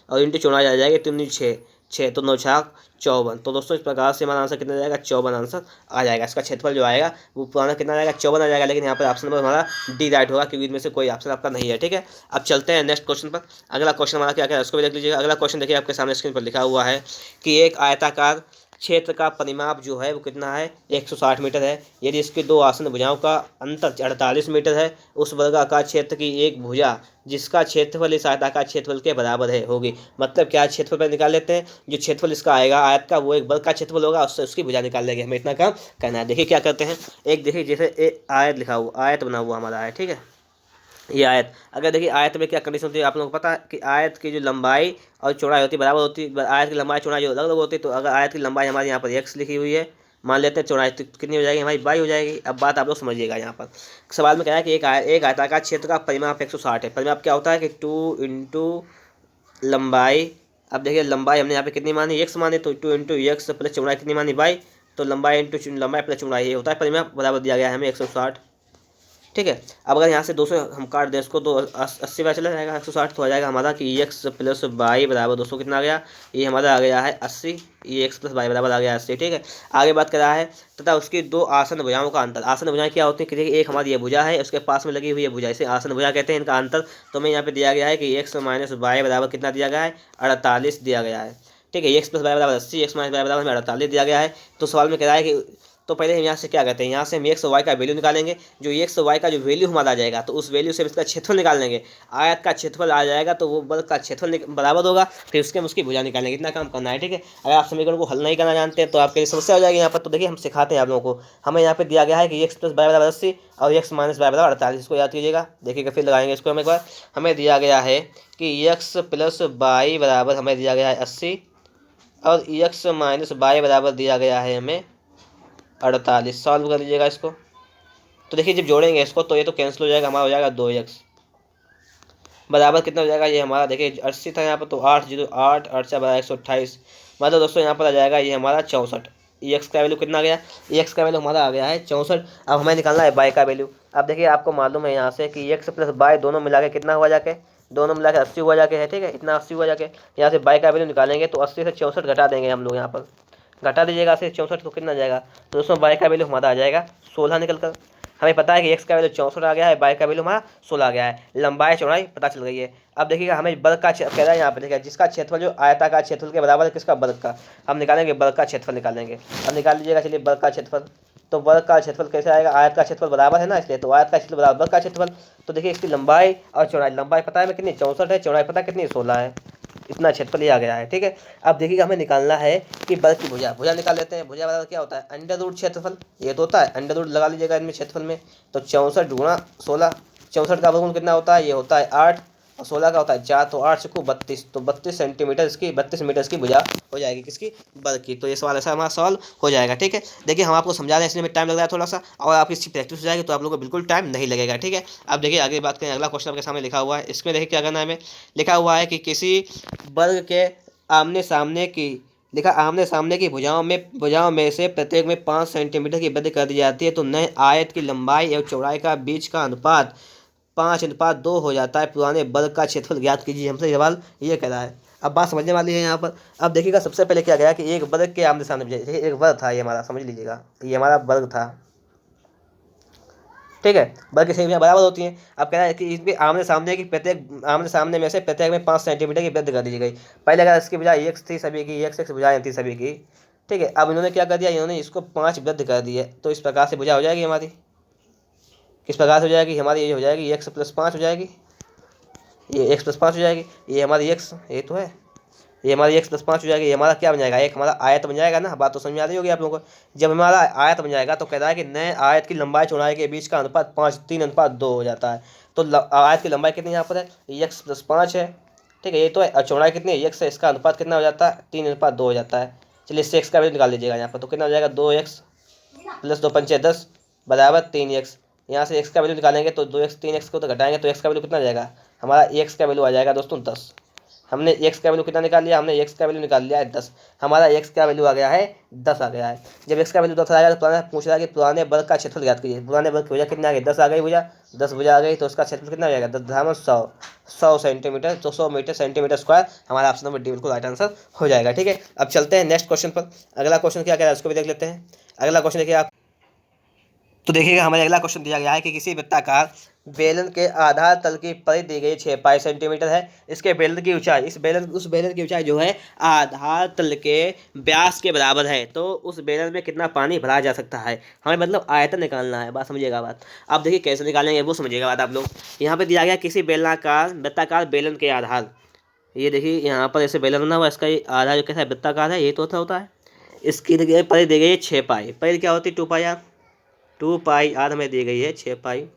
और इंटू चौड़ाई आ जाएगी 3 6 6, तो 9 छाक 54। तो दोस्तों इस प्रकार से हमारा आंसर कितना जाएगा 54 आंसर आ जाएगा। इसका क्षेत्रफल जो आएगा वो पुराना कितना जाएगा 54 आ जाएगा, लेकिन यहाँ पर ऑप्शन नंबर हमारा डी राइट होगा क्योंकि इनमें से कोई ऑप्शन आपका नहीं है, ठीक है। अब चलते हैं नेक्स्ट क्वेश्चन पर। अगला क्वेश्चन हमारा क्या क्या है उसको भी देख लीजिएगा। अगला क्वेश्चन देखिए आपके सामने स्क्रीन पर लिखा हुआ है कि एक आयताकार क्षेत्र का परिमाप जो है वो कितना है 160 मीटर है। यदि इसके दो आसन भुजाओं का अंतर 48 मीटर है, उस वर्गाकार क्षेत्र की एक भुजा जिसका क्षेत्रफल इस आयताकार क्षेत्रफल के बराबर है होगी। मतलब क्या, क्षेत्रफल पर निकाल लेते हैं, जो क्षेत्रफल इसका आएगा आयत का वो एक वर्ग का क्षेत्रफल होगा, उससे उसकी भुजा निकाल लेंगे। हमें इतना काम करना है। देखिए क्या करते हैं, एक देखिए जैसे एक आयत लिखा हुआ, आयत बना हुआ हमारा है, ठीक है। ये आयत, अगर देखिए आयत में क्या कंडीशन होती है आप लोगों को पता है कि आयत की जो लंबाई और चौड़ाई होती है बराबर होती है। आयत की लंबाई चौड़ाई जो अलग अलग होती है, तो अगर आयत की लंबाई हमारे यहाँ पर x लिखी हुई है, मान लेते हैं चौड़ाई तो कितनी हो जाएगी हमारी y हो जाएगी। अब बात आप लोग समझिएगा, यहाँ पर सवाल में क्या है कि एक आयताकार क्षेत्र का परिमाप 160 है। परिमाप क्या होता है कि 2 इंटू लंबाई। अब देखिए लंबाई हमने यहाँ पे कितनी मानी, x मानी, तो 2 इंटू एक्स प्लस चौड़ाई कितनी मानी y, तो लंबाई इंटू लंबाई प्लस चौड़ाई ये होता है परिमाप, बराबर दिया गया है हमें 160, ठीक है। अब अगर यहाँ से 200 हम काट दें इसको तो 80 बार चला जाएगा, 160 तो आ जाएगा हमारा कि x प्लस वाई बराबर 200 कितना आ गया, ये हमारा आ गया है 80, ये x प्लस वाई बराबर आ गया 80, ठीक है। आगे बात कर रहा है तथा उसकी दो आसन भुजाओं का अंतर। आसन भुजाएं क्या होती है कि देखिए एक हमारी ये भुजा है, उसके पास में लगी हुई है भुजा, इसे आसन भुजा कहते हैं। इनका अंतर तो हमें यहाँ पे दिया गया है कि x माइनस वाई बराबर कितना दिया गया है, 48 दिया गया है, ठीक है। x प्लस वाई बराबर 80, x माइनस वाई बराबर हमें 48 दिया गया है। तो सवाल में कह रहा है कि तो पहले हम यहाँ से क्या करते हैं, यहाँ से हम एक्स और वाई का वैल्यू निकालेंगे। जो एक्स और वाई का जो वैल्यू हमारा आ जाएगा तो उस वैल्यू से हम इसका क्षेत्रफल निकाल लेंगे। आयत का क्षेत्रफल आ जाएगा तो वो वर्ग का क्षेत्रफल बराबर होगा, फिर उसके हम उसकी भुजा निकालेंगे। इतना काम करना है, ठीक है। अगर आप समीकरण को हल नहीं करना जानते हैं तो आपके लिए समस्या हो जाएगी यहाँ पर। तो देखिए हम सिखाते हैं आप लोगों को। हमें यहाँ पे दिया गया है कि एक्स प्लस वाई बराबर 80 और एक्स माइनस वाई बराबर 48, इसको याद कीजिएगा। देखिएगा फिर लगाएंगे इसको हम एक बार। हमें दिया गया है कि एक्स प्लस वाई बराबर हमें दिया गया है 80 और एक्स माइनस वाई बराबर दिया गया है हमें 48। सॉल्व कर लीजिएगा इसको। तो देखिए जब जोड़ेंगे इसको तो ये तो कैंसिल हो जाएगा, हमारा हो जाएगा 2x बराबर कितना हो जाएगा, ये हमारा देखिए 80 था यहाँ पर, तो 8 जीरो 8 8 से बराबर 128, मतलब दोस्तों यहाँ पर आ जाएगा ये हमारा 64। एक्स का वैल्यू कितना आ गया, एक्स का वैल्यू हमारा आ गया है 64। अब हमें निकालना है बाई का वैल्यू। अब देखिए आपको मालूम है यहाँ से कि एक्स प्लस बाई दोनों मिला के कितना हुआ जाके, दोनों मिला के 80 हुआ जाके है, ठीक है। इतना 80 हुआ जाके यहाँ से बाई का वैल्यू निकालेंगे तो 80 से 64 घटा देंगे हम लोग, यहाँ पर घटा दीजिएगा 80 से 64 तो कितना जाएगा, तो दोस्तों बाई का वैल्यू हमारा आ जाएगा 16 निकल कर। हमें पता है कि एक्स का वैल्यू 64 आ गया है, बाई का वैल्यू हमारा 16 आ गया है, लंबाई चौड़ाई पता चल गई है। अब देखिएगा हमें वर्ग का कह रहा है यहाँ पे, देखिए जिसका क्षेत्रफल जो आयताकार क्षेत्रफल के बराबर है, किसका वर्ग का, हम निकालेंगे वर्ग का क्षेत्रफल निकालेंगे। अब निकाल लीजिएगा, चलिए वर्ग का क्षेत्रफल। तो वर्ग का क्षेत्रफल कैसे आएगा, आयत का क्षेत्रफल बराबर है ना, इसलिए तो आयत का क्षेत्रफल बराबर वर्ग का क्षेत्रफल। तो देखिए इसकी लंबाई और चौड़ाई, लंबाई पता है हमें कितनी 64 है, चौड़ाई पता कितनी 16 है, इतना क्षेत्रफल ही आ गया है, ठीक है। अब देखिए हमें निकालना है कि वर्ग की भुजा, भुजा निकाल लेते हैं। भुजा बराबर क्या होता है, अंडर रूट क्षेत्रफल, ये तो होता है अंडर रूट लगा लीजिएगा इनमें क्षेत्रफल में। तो 64 गुणा 16, 64 का वर्गमूल कितना होता है, ये होता है 8 और 16 का होता है 4, तो 8 से 32, तो 32 सेंटीमीटर इसकी 32 मीटर इसकी भुजा हो जाएगी, किसकी, वर्ग की। तो ये सवाल ऐसा हमारा सॉल्व हो जाएगा, ठीक है। देखिए हम आपको समझा रहे हैं इसलिए में टाइम लग रहा है थोड़ा सा, और आपकी इसकी प्रैक्टिस हो जाएगी तो आप लोगों को बिल्कुल टाइम नहीं लगेगा, ठीक है। अब देखिए आगे बात करें, अगला क्वेश्चन आपके सामने लिखा हुआ है। इसमें देखिए क्या करना है, हमें लिखा हुआ है कि किसी वर्ग के आमने सामने की, लिखा आमने सामने की भुजाओं में से प्रत्येक में 5 सेंटीमीटर की वृद्धि कर दी जाती है तो नए आयत की लंबाई एवं चौड़ाई का बीच का अनुपात 5:2 हो जाता है। पुराने वर्ग का क्षेत्रफल ज्ञात कीजिए, हमसे सवाल ये कह रहा है। अब बात समझने वाली है यहाँ पर। अब देखिएगा सबसे पहले क्या गया कि एक वर्ग के आमने सामने, एक वर्ग था ये हमारा, समझ लीजिएगा ये हमारा वर्ग था, ठीक है। वर्ग की संख्या बराबर होती हैं। अब कह रहा है कि इसके आमने सामने की प्रत्येक आमने सामने में से प्रत्येक में 5 सेंटीमीटर की वृद्धि कर दी गई। पहले अगर इसकी बजाय एक्स थी सभी की, एक्स भुजाएं थी सभी की, ठीक है। अब इन्होंने क्या कर दिया, इन्होंने इसको 5 वृद्धि कर दी है, तो इस प्रकार से भुजा हो जाएगी हमारी, किस प्रकार से हो जाएगी हमारी, ये हो जाएगी एक्स प्लस 5 हो जाएगी, ये एक्स प्लस 5 हो जाएगी, ये हमारी एक्स, ये तो है, ये हमारी एक्स प्लस 5 हो जाएगी। ये हमारा क्या बन जाएगा, एक हमारा आयत बन जाएगा ना। बात तो समझ में आ रही होगी आप लोगों को। जब हमारा आयत बन जाएगा तो कह रहा है कि नए आयत की लंबाई चौड़ाई के बीच का अनुपात 3:2 हो जाता है। तो आयत की लंबाई कितनी यहाँ पर है, एक्स प्लस 5 है, ठीक है, ये तो है। और चौड़ाई कितनी है, एक्स है, इसका अनुपात कितना हो जाता है, 3:2 हो जाता है। चलिए इससे एक्स का वैल्यू निकाल लीजिएगा यहाँ पर, तो कितना हो जाएगा 2x प्लस 2 पंचे 10 बराबर 3x। यहाँ से एक्स का वैल्यू निकालेंगे तो 2x 3x को तो घटाएंगे तो एक्स का वैल्यू कितना आ जाएगा, हमारा एक्स का वैल्यू आ जाएगा दोस्तों 10। हमने एक्स का वैल्यू कितना निकाल लिया, हमने एक्स का वैल्यू निकाल लिया है 10। हमारा एक्स का वैल्यू आ गया है 10 आ गया है। जब एक्स का वैल्यू 10 आ गया तो पुराना पूछ रहा है कि पुराने वर्ग का क्षेत्रफल ज्ञात कीजिए। पुराने वर्ग की भुजा कितना आ गई, 10 आ गई भुजा, 10 भुजा आ गई तो उसका क्षेत्रफल कितना हो जाएगा, 10 100 सेंटीमीटर, तो 100 मीटर सेंटीमीटर स्क्वायर हमारा ऑप्शन नंबर डी बिल्कुल राइट आंसर हो जाएगा, ठीक है। अब चलते हैं नेक्स्ट क्वेश्चन पर। अगला क्वेश्चन क्या कह रहा है उसको भी देख लेते हैं। अगला क्वेश्चन देखिए आप, तो देखिएगा हमारे अगला क्वेश्चन दिया गया है कि किसी वृत्ताकार बेलन के आधार तल की परिधि दी गई 6 पाई सेंटीमीटर है। इसके बेलन की ऊंचाई उस बेलन की ऊंचाई जो है आधार तल के व्यास के बराबर है। तो उस बेलन में कितना पानी भरा जा सकता है, हमें मतलब आयतन निकालना है। बात समझिएगा बात। अब देखिए कैसे निकालेंगे वो समझिएगा बात आप लोग। यहाँ पे दिया गया किसी बेलनाकार वृत्ताकार बेलन के आधार, ये देखिए यहाँ पर ऐसे बेलन बना हुआ, इसका ये आधार जो कैसा है वृत्ताकार है, ये तो होता है। इसकी परिधि दी गई है 6 पाई। परिधि क्या होती है 2 पाई आर। 2 पाई आर हमें दी गई है 6 पाई।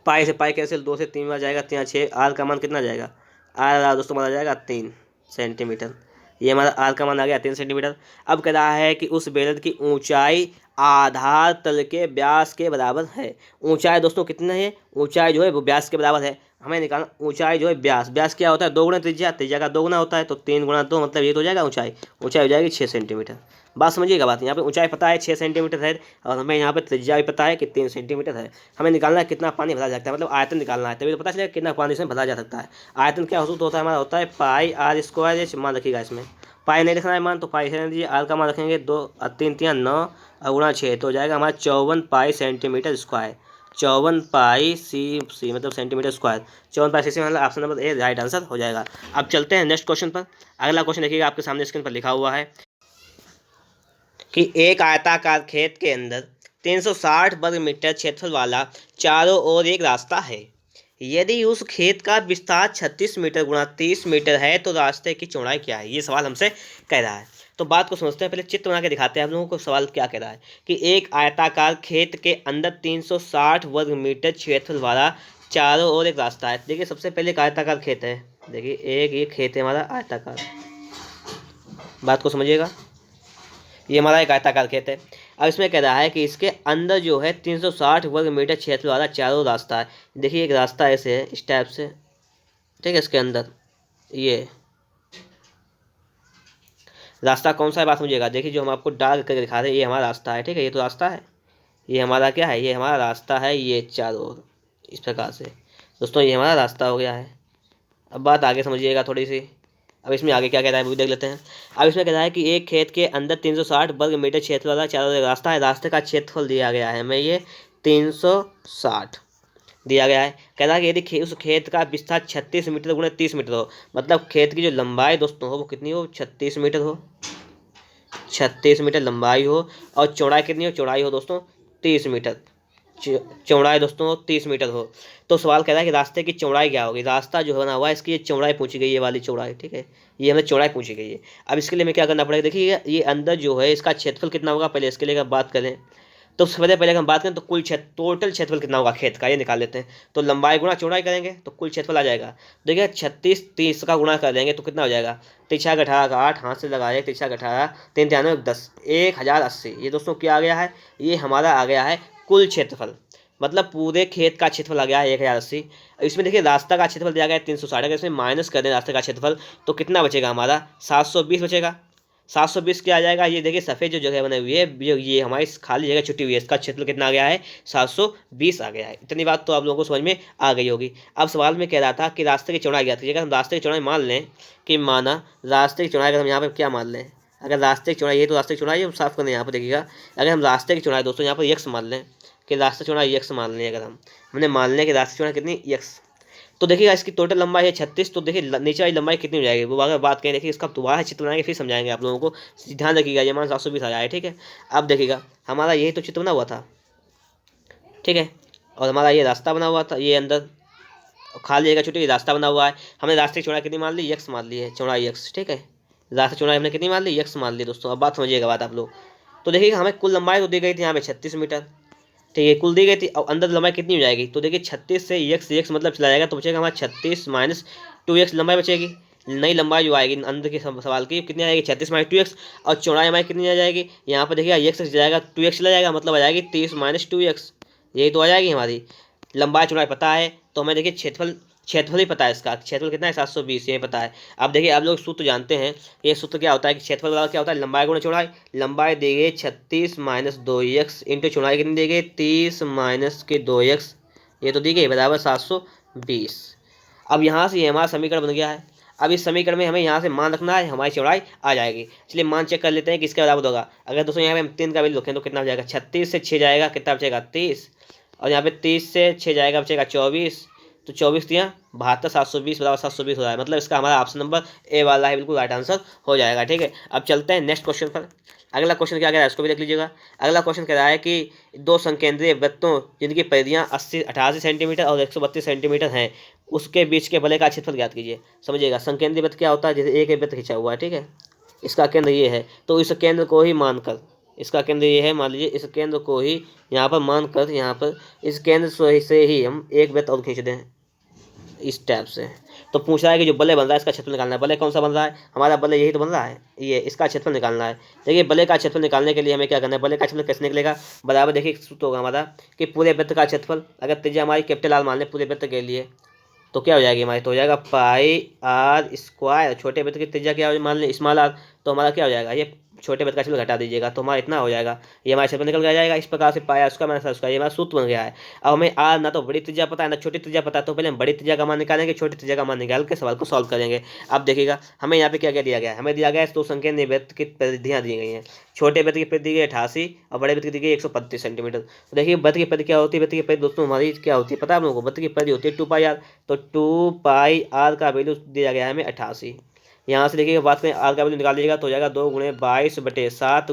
पाई से पाई कैंसिल, 2 से 3 बार जाएगा, 3 6। आर का मान कितना जाएगा, आर दोस्तों माना जाएगा 3 सेंटीमीटर। ये हमारा आर का मान आ गया 3 सेंटीमीटर। अब कह रहा है कि उस बेलन की ऊंचाई आधार तल के व्यास के बराबर है। ऊंचाई दोस्तों कितना है, ऊंचाई जो है वो व्यास के बराबर है। हमें निकालना ऊंचाई जो है व्यास क्या होता है 2 गुना त्रिज्या, त्रिज्या का 2 गुना होता है, तो 3 गुना 2 मतलब ये तो हो जाएगा ऊंचाई हो जाएगी 6 सेंटीमीटर। बात समझिएगा बात। यहाँ पे ऊंचाई पता है 6 सेंटीमीटर है और हमें यहाँ पे त्रिज्या भी पता है कि 3 सेंटीमीटर है। हमें निकालना है कितना पानी भरा जा सकता है, मतलब आयतन निकालना है, तभी तो पता चलेगा कितना पानी इसमें भरा जा सकता है। आयतन क्या होता है हमारा, होता है पाई आर स्क्वायर। ये मान रखिएगा, इसमें पाई नहीं लिखना है मान, तो पाई से दीजिए। आर का मान रखेंगे 2 3 3 9 और गुणा 6, तो हो जाएगा हमारा 54 पाई सेंटीमीटर स्क्वायर। 54 पाई सी मतलब सेंटीमीटर स्क्वायर। 54 पाई सी मतलब option number A right answer हो जाएगा। अब चलते हैं नेक्स्ट क्वेश्चन पर। अगला क्वेश्चन देखिएगा, आपके सामने स्क्रीन पर लिखा हुआ है कि एक आयताकार खेत के अंदर 360 वर्ग मीटर क्षेत्रफल वाला चारों ओर एक रास्ता है। यदि उस खेत का विस्तार 36 मीटर गुणा 30 मीटर है तो रास्ते की चौड़ाई क्या है, ये सवाल हमसे कह रहा है। तो बात को समझते हैं, पहले चित्र बना के दिखाते हैं आप लोगों को सवाल क्या कह रहा है कि एक आयताकार खेत के अंदर 360 वर्ग मीटर क्षेत्रफल वाला चारों ओर एक रास्ता है। देखिए सबसे पहले एक आयताकार खेत है, देखिए एक ये खेत है हमारा आयताकार। बात को समझिएगा, ये हमारा एक आयताकार खेत है। अब इसमें कह रहा है कि इसके अंदर जो है 360 वर्ग मीटर क्षेत्र वाला चारों रास्ता है। देखिए एक रास्ता ऐसे है इस टाइप से, ठीक है। इसके अंदर ये रास्ता कौन सा है बात समझिएगा। देखिए जो हम आपको डार्क करके दिखा रहे हैं ये हमारा रास्ता है, ठीक है। ये तो रास्ता है, ये हमारा क्या है, ये हमारा रास्ता है। ये चारों ओर इस प्रकार से दोस्तों ये हमारा रास्ता हो गया है। अब बात आगे समझिएगा थोड़ी सी। अब इसमें आगे क्या कह रहा है वो भी देख लेते हैं। अब इसमें कह रहा है कि एक खेत के अंदर 360 वर्ग मीटर क्षेत्र वाला चारों ओर रास्ता है। रास्ते का क्षेत्रफल दिया गया है हमें, ये 360 दिया गया है। कह रहा है कि यदि उस खेत का विस्तार 36 मीटर गुणे 30 मीटर हो, मतलब खेत की जो लंबाई दोस्तों हो वो कितनी हो, 36 मीटर हो, 36 मीटर लंबाई हो, और चौड़ाई कितनी हो, चौड़ाई हो दोस्तों 30 मीटर, चौड़ाई दोस्तों 30 मीटर हो। तो सवाल कह रहा है कि रास्ते की चौड़ाई क्या होगी। रास्ता जो बना हुआ है इसकी ये चौड़ाई पूछी गई है, ये वाली चौड़ाई, ठीक है। ये हमें चौड़ाई पूछी गई है। अब इसके लिए हमें क्या करना पड़ेगा, देखिए ये अंदर जो है इसका क्षेत्रफल कितना होगा, पहले इसके लिए अगर बात करें तो सबसे पहले हम बात करें तो कुल टोटल क्षेत्रफल कितना होगा खेत का, ये निकाल लेते हैं। तो लंबाई गुणा चौड़ाई करेंगे तो कुल क्षेत्रफल आ जाएगा। देखिए 36 30 का गुणा कर देंगे तो कितना हो जाएगा, 3 18 का 8, हाथ से लगाए 3 18 3 93 10 1080। ये दोस्तों क्या आ गया है, ये हमारा आ गया है कुल क्षेत्रफल, मतलब पूरे खेत का क्षेत्रफल आ गया है 1080। इसमें देखिए रास्ता का क्षेत्रफल दिया गया है 360, अगर इसमें माइनस कर दें रास्ते का क्षेत्रफल तो कितना बचेगा हमारा 720 बचेगा। 720 क्या आ जाएगा, ये देखिए सफ़ेद जो जगह बनी हुई है, ये हमारी खाली जगह छुट्टी हुई है, इसका क्षेत्रफल कितना आ गया है 720 आ गया है। इतनी बात तो आप लोगों को समझ में आ गई होगी। अब सवाल में कह रहा था कि रास्ते की चौड़ाई क्या थी। अगर हम रास्ते की चौड़ाई मान लें कि माना रास्ते की चौड़ाई, अगर हम यहाँ पर क्या मान लें, अगर रास्ते की चौड़ाई, ये तो रास्ते की चौड़ाई हम साफ करने यहाँ पर देखिएगा। अगर हम रास्ते की चौड़ाई दोस्तों यहाँ पर यक्स मान लें कि रास्ते चौड़ाई यक्स मान लें, अगर हमने मान लें कि रास्ते चौड़ाई कितनी यक्स, तो देखिएगा इसकी टोटल लंबाई है 36। तो देखिए नीचे वाली लंबाई कितनी हो जाएगी वो अगर बात करें, देखिए इसका दोबारा चित्र बनाएंगे फिर समझाएंगे आप लोगों को, ध्यान रखिएगा। ये मान 720 आ जाए, ठीक है। अब देखिएगा हमारा यही तो चित्र बना हुआ था, ठीक है, और हमारा ये रास्ता बना हुआ था, ये अंदर खाली जगह छोटी रास्ता बना हुआ है। हमने रास्ते की चौड़ाई कितनी मान ली, यक्स मान ली है, चौड़ाई यक्स, ठीक है। रास्ते चौड़ाई हमने कितनी मान ली, यक्स मान ली दोस्तों। अब बात समझिएगा बात आप लोग। तो देखिएगा हमें कुल लंबाई तो दी गई थी यहाँ पे 36 मीटर, ठीक है, कुल दी गई थी। अब अंदर लंबाई कितनी हो जाएगी, तो देखिए 36 से एक्स मतलब चला जाएगा तो बचेगा हमारा 36 माइनस 2x लंबाई बचेगी। नई लंबाई जो आएगी अंदर के सवाल की कितनी आएगी, 36 माइनस 2x, और चौड़ाई हमारी कितनी आ जाएगी, यहाँ पर देखिएगा एक्स जाएगा 2x चला जाएगा, मतलब आ जाएगी 30 माइनस 2x, यही तो आ जाएगी हमारी लंबाई। चौड़ाई पता है तो हमें देखिए क्षेत्रफल ही पता है, इसका क्षेत्रफल कितना है 720, ये पता है। अब देखिए आप लोग सूत्र जानते हैं, ये सूत्र क्या होता है कि क्षेत्रफल बराबर क्या होता है, लंबाई गुणा चौड़ाई। लंबाई दी गई 36 माइनस 2x इंटू चौड़ाई कितनी दी गई 30 माइनस के 2x, ये तो दी गई बराबर 720। अब यहाँ से ये हमारा समीकरण बन गया है। अब इस समीकरण में हमें यहाँ से मान रखना है, हमारी चौड़ाई आ जाएगी। इसलिए मान चेक कर लेते हैं कि इसके बराबर होगा। अगर दोस्तों यहाँ पे हम 3 का वैल्यू रखें तो कितना हो जाएगा, 36 से 6 जाएगा, कितना बचेगा 30, और यहाँ पे 30 से 6 जाएगा, बचेगा 24, तो 24 दिया 72, 720 बराबर 720 हो रहा है। मतलब इसका हमारा ऑप्शन नंबर ए वाला है, बिल्कुल राइट आंसर हो जाएगा। ठीक है, अब चलते हैं नेक्स्ट क्वेश्चन पर। अगला क्वेश्चन क्या कह रहा है, इसको भी देख लीजिएगा। अगला क्वेश्चन कह रहा है कि दो संकेंद्रीय वृत्तों जिनकी परिधियाँ 88 सेंटीमीटर और 132 सेंटीमीटर हैं, उसके बीच के वलय का क्षेत्रफल ज्ञात कीजिए। समझिएगा, संकेंद्रीय वृत्त क्या होता है, जैसे एक वृत्त खिंचा हुआ है, ठीक है, इसका केंद्र ये है, तो इस केंद्र को ही मानकर, इसका केंद्र ये है, मान लीजिए इस केंद्र को ही यहाँ पर मानकर, यहाँ पर इस केंद्र से ही हम एक वृत्त और खींच दें इस टाइप से। तो पूछ रहा है कि जो बल्ले बन रहा है इसका क्षेत्रफल निकालना है। बल्ले कौन सा बन रहा है, हमारा बल्ले यही तो बन रहा है, ये इसका क्षेत्रफल निकालना है। देखिए बल्ले का क्षेत्रफल निकालने के लिए हमें क्या करना है, बल्ले का क्षेत्रफल कैसे निकलेगा, बराबर देखिए सूत्र होगा हमारा कि पूरे वृत्त का क्षेत्रफल, अगर त्रिज्या हमारी कैपिटल आर मान लें पूरे वृत्त के लिए, तो क्या हो जाएगी हमारी, तो हो जाएगा पाई आर स्क्वायर, छोटे वृत्त की त्रिज्या क्या मान लें स्मॉल आर, तो हमारा क्या हो जाएगा, ये छोटे वृत्त का क्षेत्रफल घटा दीजिएगा तो हमारा इतना हो जाएगा, ये हमारा क्षेत्रफल निकल जाएगा। इस प्रकार से pi r square minus r square, ये हमारा सूत्र बन गया है। अब हमें आर ना तो बड़ी त्रिज्या पता है ना छोटी त्रिज्या पता है, तो पहले हम बड़ी त्रिज्या का मान निकालेंगे, छोटी त्रिज्या का मान निकाल के सवाल को सॉल्व करेंगे। अब देखिएगा हमें यहाँ पे क्या क्या दिया गया है, हमें दिया गया है दो संकेंद्रीय वृत्त की परिधियाँ दी गई हैं। छोटे वृत्त की परिधि दी गई 88 और बड़े वृत्त की दी गई 132 सेंटीमीटर। तो देखिए वृत्त की परिधि क्या होती है, वृत्त की परिधि दोस्तों हमारी क्या होती है पता है आप लोगों को, वृत्त की परिधि होती है 2 पाई आर, तो 2 पाई आर का वैल्यू दिया गया है हमें 88। यहाँ से देखिए बात करें आर का वैल्यू निकाल लीजिएगा तो हो जाएगा 2 गुणे 22/7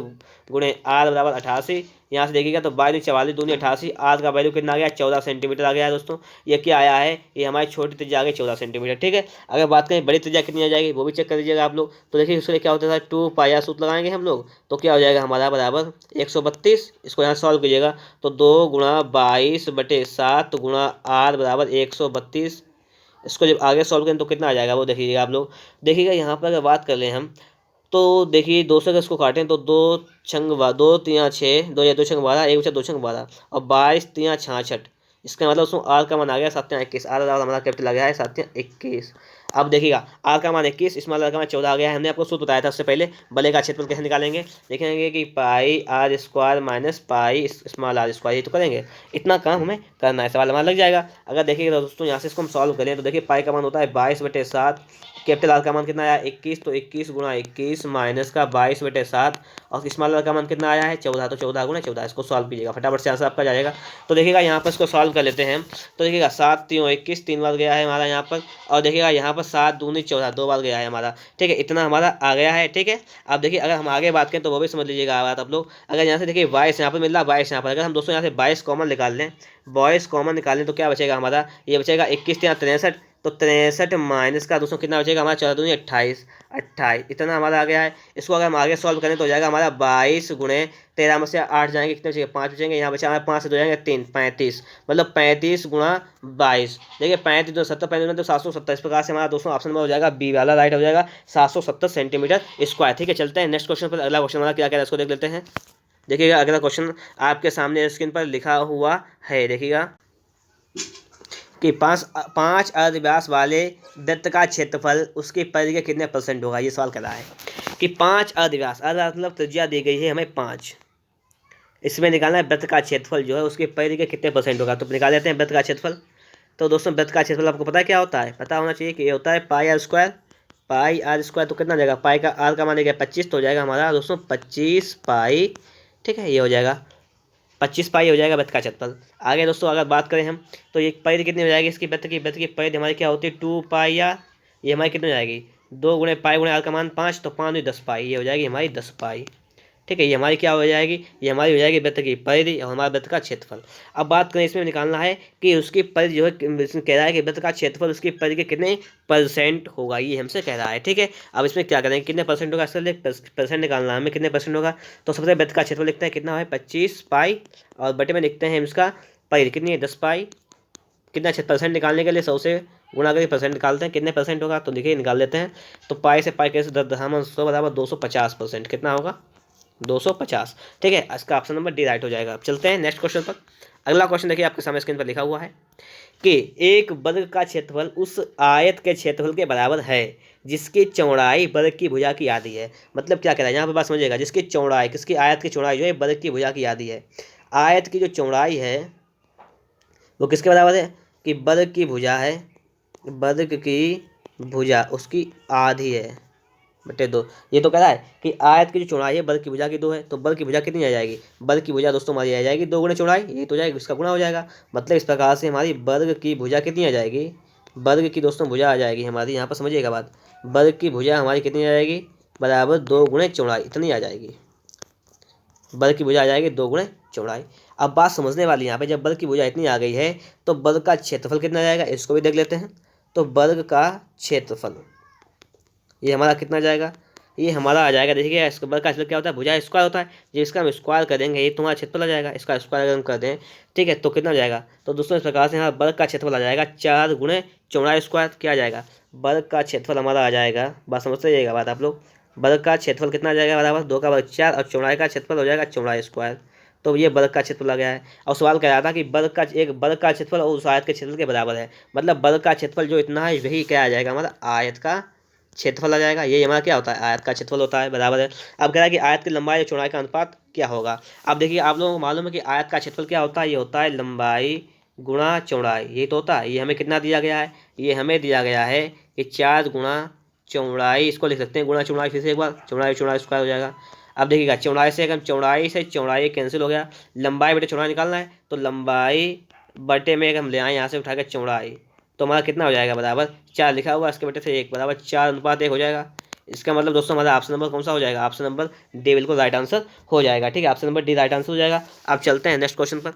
गुणे आर बराबर 88। यहाँ से देखिएगा तो 22 44 दूनी 88, आर का वैल्यू कितना आ गया 14 सेंटीमीटर आ गया है दोस्तों। ये क्या आया है, ये हमारी छोटी त्रिज्या आ गई 14 सेंटीमीटर। ठीक है, अगर बात करें बड़ी त्रिज्या कितनी आ जाएगी वो भी चेक कर लीजिएगा आप लोग। तो देखिए उसके लिए क्या होता है 2 पाई आर सूत्र लगाएंगे हम लोग, तो क्या हो जाएगा हमारा बराबर 132। इसको यहाँ सॉल्व कीजिएगा तो 2 गुणा 22/7 गुणा आर बराबर 132। इसको जब आगे सॉल्व करें तो कितना आ जाएगा वो देखिएगा आप लोग। देखिएगा यहाँ पर अगर बात कर लें हम, तो देखिए 200 का इसको काटें तो 2 छंग 2 3 6, 2 या 2 छंग 12, एक बचा 2 छंग 12 और 22 3 66। इसका मतलब उसमें आर का मान आ गया 7 21, आर हमारा कैपिटल आ गया है 7 21। अब देखिएगा आर का मान 21, इसमें आर का मान 14 आ गया है। हमने आपको सूत्र बताया था उससे पहले, बल्ले का क्षेत्रफल कैसे निकालेंगे, देखेंगे कि pi r square minus pi small r square, ये तो करेंगे, इतना काम हमें करना है, सवाल हमारा लग जाएगा। अगर देखिएगा दोस्तों यहाँ से इसको हम सॉल्व करें तो देखिए पाई का मान होता है 22/7, कैपिटल आर का मान कितना आया 21, तो 21 गुणा 21 माइनस का 22/7 और स्मॉल आर का मान कितना आया है 14, तो 14 गुणा 14। इसको सॉल्व कीजिएगा फटाफट से आंसर आपका जाएगा। तो देखिएगा यहाँ पर इसको सॉल्व कर लेते हैं, तो देखिएगा 7 3 21 3 बार गया है हमारा यहाँ पर, और देखिएगा यहाँ पर 7 दूनी 14 2 बार गया है हमारा। ठीक है, इतना हमारा आ गया है। ठीक है, अब देखिए अगर हम आगे बात करें तो वो भी समझ लीजिएगा बात आप लोग। अगर यहाँ से देखिए 22 यहाँ पर मिल रहा है 22 यहाँ पर, अगर हम दोस्तों यहाँ से 22 कॉमन निकाल लें, 22 कॉमन निकाल लें तो क्या बचेगा हमारा, ये बचेगा 21 यहाँ 63, तो 63 माइनस का दोस्तों कितना बचेगा हमारा 14 दूनी 28, 28 इतना हमारा आ गया है। इसको अगर हम आगे सॉल्व करें तो हो जाएगा हमारा 22 गुणे 13 में से 8 जाएंगे कितने बचेंगे 5 बचेंगे, यहाँ बचा हमारे 5 से 2 जाएंगे 3 35, मतलब 35 गुणा 22, देखिए 35 2 70 35 तो 770। इस प्रकार से हमारा दोस्तों ऑप्शन नंबर हो जाएगा बी वाला राइट हो जाएगा 770 सेंटीमीटर स्क्वायर। ठीक है, चलते हैं नेक्स्ट क्वेश्चन पर। अगला क्वेश्चन हमारा क्या क्या है इसको देख लेते हैं। देखिएगा अगला क्वेश्चन आपके सामने स्क्रीन पर लिखा हुआ है, देखिएगा कि पाँच अर्ध व्यास वाले वृत्त का क्षेत्रफल उसकी परिधि के कितने परसेंट होगा, ये सवाल कर रहा है कि 5 अर्ध व्यास, अर्ध मतलब त्रिज्या दी गई है हमें 5, इसमें निकालना है वृत्त का क्षेत्रफल जो है उसकी परिधि के कितने परसेंट होगा। तो निकाल लेते हैं वृत्त का क्षेत्रफल। तो दोस्तों वृत्त का क्षेत्रफल आपको पता है क्या होता है, पता होना चाहिए कि ये होता है pi r square, pi r square तो कितना जाएगा, पाई का आर का मान गया 25, तो हो जाएगा हमारा दोस्तों 25 पाई। ठीक है, ये हो जाएगा 25 पाई हो जाएगा वृत्त का क्षेत्रफल। आगे दोस्तों अगर बात करें हम तो ये परिधि कितनी हो जाएगी इसकी, वृत्त की परिधि हमारी क्या होती है 2 पाई आर, ये हमारी कितनी हो जाएगी 2 गुणे पाई गुणे आर का मान 5, तो 5 10 पाई, ये हो जाएगी हमारी 10 पाई। ठीक है, ये हमारी क्या हो जाएगी, ये हमारी हो जाएगी वृत्त की परिधि और हमारा वृत्त का क्षेत्रफल। अब बात करें इसमें निकालना है कि उसकी परिधि जो है, कह रहा है कि वृत्त का क्षेत्रफल उसकी परिधि के कितने परसेंट होगा, ये हमसे कह रहा है। ठीक है, अब इसमें क्या करेंगे कितने परसेंट होगा, इसके लिए परसेंट निकालना है हमें कितने परसेंट होगा। तो सबसे वृत्त का क्षेत्रफल लिखते हैं कितना है 25 पाई, और बटे में लिखते हैं इसका परिधि कितनी है 10 पाई। कितना परसेंट निकालने के लिए 100 से गुणा करके परसेंट निकालते हैं, कितने परसेंट होगा तो देखिए निकाल लेते हैं। तो पाई से पाई कैसे 10 बराबर 250%, कितना होगा 250। ठीक है, इसका ऑप्शन नंबर डी राइट हो जाएगा। अब चलते हैं नेक्स्ट क्वेश्चन पर। अगला क्वेश्चन देखिए आपके सामने स्क्रीन पर लिखा हुआ है कि एक वर्ग का क्षेत्रफल उस आयत के क्षेत्रफल के बराबर है जिसकी चौड़ाई वर्ग की भुजा की आधी है। मतलब क्या कह रहा है यहाँ पर बात समझिएगा, जिसकी चौड़ाई, किसकी आयत की चौड़ाई जो है वर्ग की भुजा की आधी है। आयत की जो चौड़ाई है वो किसके बराबर है कि वर्ग की भुजा है, वर्ग की भुजा उसकी आधी है। 2/2। ये तो कह रहा है कि आयत की जो चौड़ाई है वर्ग की भुजा की 2 है, तो वर्ग की भुजा कितनी आ जाएगी, वर्ग की भुजा दोस्तों हमारी आ जाएगी 2 गुणे चौड़ाई, ये तो जाएगी, इसका गुणा हो जाएगा। मतलब इस प्रकार से हमारी वर्ग की भुजा कितनी आ जाएगी, वर्ग की दोस्तों भुजा आ जाएगी हमारी, यहाँ पर समझिएगा बात, वर्ग की भुजा हमारी कितनी आ जाएगी, बराबर 2 गुणे चौड़ाई, इतनी आ जाएगी। वर्ग की भुजा आ जाएगी 2 गुणे चौड़ाई। अब बात समझने वाली यहाँ पे, जब वर्ग की भुजा इतनी आ गई है तो वर्ग का क्षेत्रफल कितना जाएगा, इसको भी देख लेते हैं। तो वर्ग का क्षेत्रफल ये हमारा कितना जाएगा, ये हमारा आ जाएगा, देखिए इसका वर्ग का क्षेत्रफल क्या होता है, भुजा स्क्वायर होता है, जो इसका हम स्क्वायर करेंगे ये तुम्हारा क्षेत्रफल आ जाएगा, इसका स्क्वायर अगर हम कर दें, ठीक है, तो कितना हो जाएगा, तो दोस्तों इस प्रकार से हमारा वर्ग का क्षेत्रफल आ जाएगा 4 गुणे चौड़ाई स्क्वायर, क्या आ जाएगा, वर्ग का क्षेत्रफल हमारा आ जाएगा, बात समझते जाइएगा बात आप लोग, वर्ग का क्षेत्रफल कितना आ जाएगा, बराबर 2 का वर्ग 4 और चौड़ाई का क्षेत्रफल हो जाएगा चौड़ाई स्क्वायर। तो ये वर्ग का क्षेत्रफल आ गया है। और सवाल कह रहा था कि वर्ग का क्षेत्रफल और उस आयत के क्षेत्रफल के बराबर है, मतलब वर्ग का क्षेत्रफल जो इतना है वही क्या आ जाएगा, हमारा आयत का क्षेत्रफल आ जाएगा। ये हमारा क्या होता है, आयत का क्षेत्रफल होता है, बराबर है। अब कह रहा है कि आयत की लंबाई और चौड़ाई का अनुपात क्या होगा। अब देखिए आप लोगों को मालूम है कि आयत का क्षेत्रफल क्या होता है, ये होता है लंबाई गुणा चौड़ाई, ये तो होता है। ये हमें कितना दिया गया है, ये हमें दिया गया है कि 4 गुणा चौड़ाई, इसको लिख सकते हैं गुणा चौड़ाई, फिर से एक बार चौड़ाई चौड़ाई स्क्वायर हो जाएगा। अब देखिएगा चौड़ाई से अगर चौड़ाई से चौड़ाई कैंसिल हो गया, लंबाई बटे चौड़ाई निकालना है, तो लंबाई बटे में अगर हम ले आए यहाँ से उठा के चौड़ाई, तो हमारा कितना हो जाएगा, बराबर 4 लिखा हुआ, इसके बटे से 1 बराबर 4:1 हो जाएगा। इसका मतलब दोस्तों हमारा ऑप्शन नंबर कौन सा हो जाएगा, ऑप्शन नंबर डी बिल्कुल राइट आंसर हो जाएगा। ठीक है, option number D right answer हो जाएगा। अब चलते हैं नेक्स्ट क्वेश्चन पर।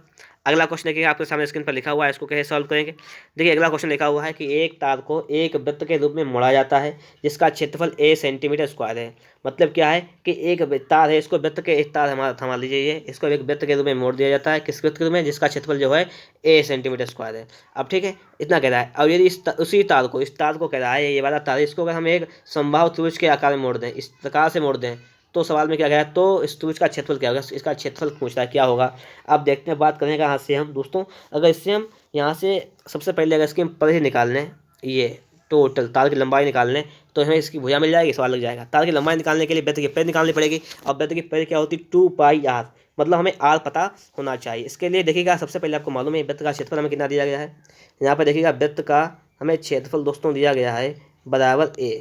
अगला क्वेश्चन देखिए आपके सामने स्क्रीन पर लिखा हुआ है, इसको कैसे सॉल्व करेंगे। देखिए अगला क्वेश्चन लिखा हुआ है कि एक तार को एक वृत्त के रूप में मोड़ा जाता है जिसका क्षेत्रफल a सेंटीमीटर स्क्वायर है। मतलब क्या है कि एक तार है, इसको वृत्त के, एक तार हमारा थमा लीजिए, ये इसको एक वृत्त के रूप में मोड़ दिया जाता है, किस वृत्त के रूप में, जिसका क्षेत्रफल जो है a सेंटीमीटर स्क्वायर है। अब ठीक है, इतना कह रहा है। अब यदि उसी तार को, इस तार को कह रहा है, ये वाला तार, इसको अगर हम एक संभावित त्रिभुज के आकार में मोड़ दें, इस प्रकार से मोड़ दें, तो सवाल में क्या गया, तो इस त्रिभुज का क्षेत्रफल क्या होगा, इसका क्षेत्रफल पूछ रहा है क्या होगा। अब देखते हैं, बात करेंगे यहाँ से हम दोस्तों, अगर इससे हम यहाँ से सबसे पहले अगर इसकी हम परिधि निकाल लें, ये टोटल तार की लंबाई निकाल लें, तो हमें इसकी भुजा मिल जाएगी, सवाल लग जाएगा। तार की लंबाई निकालने के लिए वृत्त की परिधि निकालनी पड़ेगी, और वृत्त की परिधि क्या होती है, 2πr, मतलब हमें r पता होना चाहिए। इसके लिए देखिएगा सबसे पहले आपको मालूम है वृत्त का क्षेत्रफल हमें कितना दिया गया है, यहाँ पर देखिएगा वृत्त का हमें क्षेत्रफल दोस्तों दिया गया है बराबर a,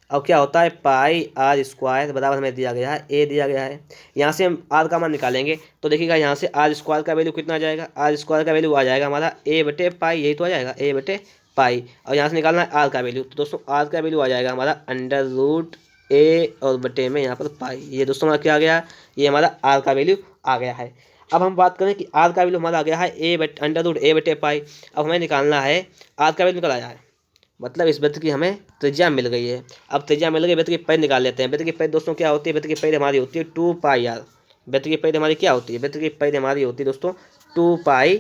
अब क्या होता है πr² बराबर हमें दिया गया है a दिया गया है। यहाँ से हम r का मान निकालेंगे, तो देखिएगा यहाँ से r² का वैल्यू कितना आ जाएगा, r² का वैल्यू आ जाएगा हमारा a/π, यही तो आ जाएगा a/π, और यहाँ से निकालना है r का वैल्यू, तो दोस्तों r का वैल्यू आ जाएगा हमारा √a और बटे में यहाँ पर पाई, ये दोस्तों हमारा क्या आ गया, ये हमारा r का वैल्यू आ गया है। अब हम बात करें कि r का वैल्यू हमारा आ गया है √a/π। अब हमें निकालना है r का वैल्यू निकल आया है, मतलब इस वृत्त की हमें त्रिज्या मिल गई है। अब त्रिज्या मिल गई, वृत्त की परिधि निकाल लेते हैं। वृत्त की परिधि दोस्तों क्या होती है, वृत्त की परिधि हमारी होती है 2πr। वृत्त की परिधि हमारी क्या होती है, वृत्त की परिधि हमारी होती है दोस्तों 2πr।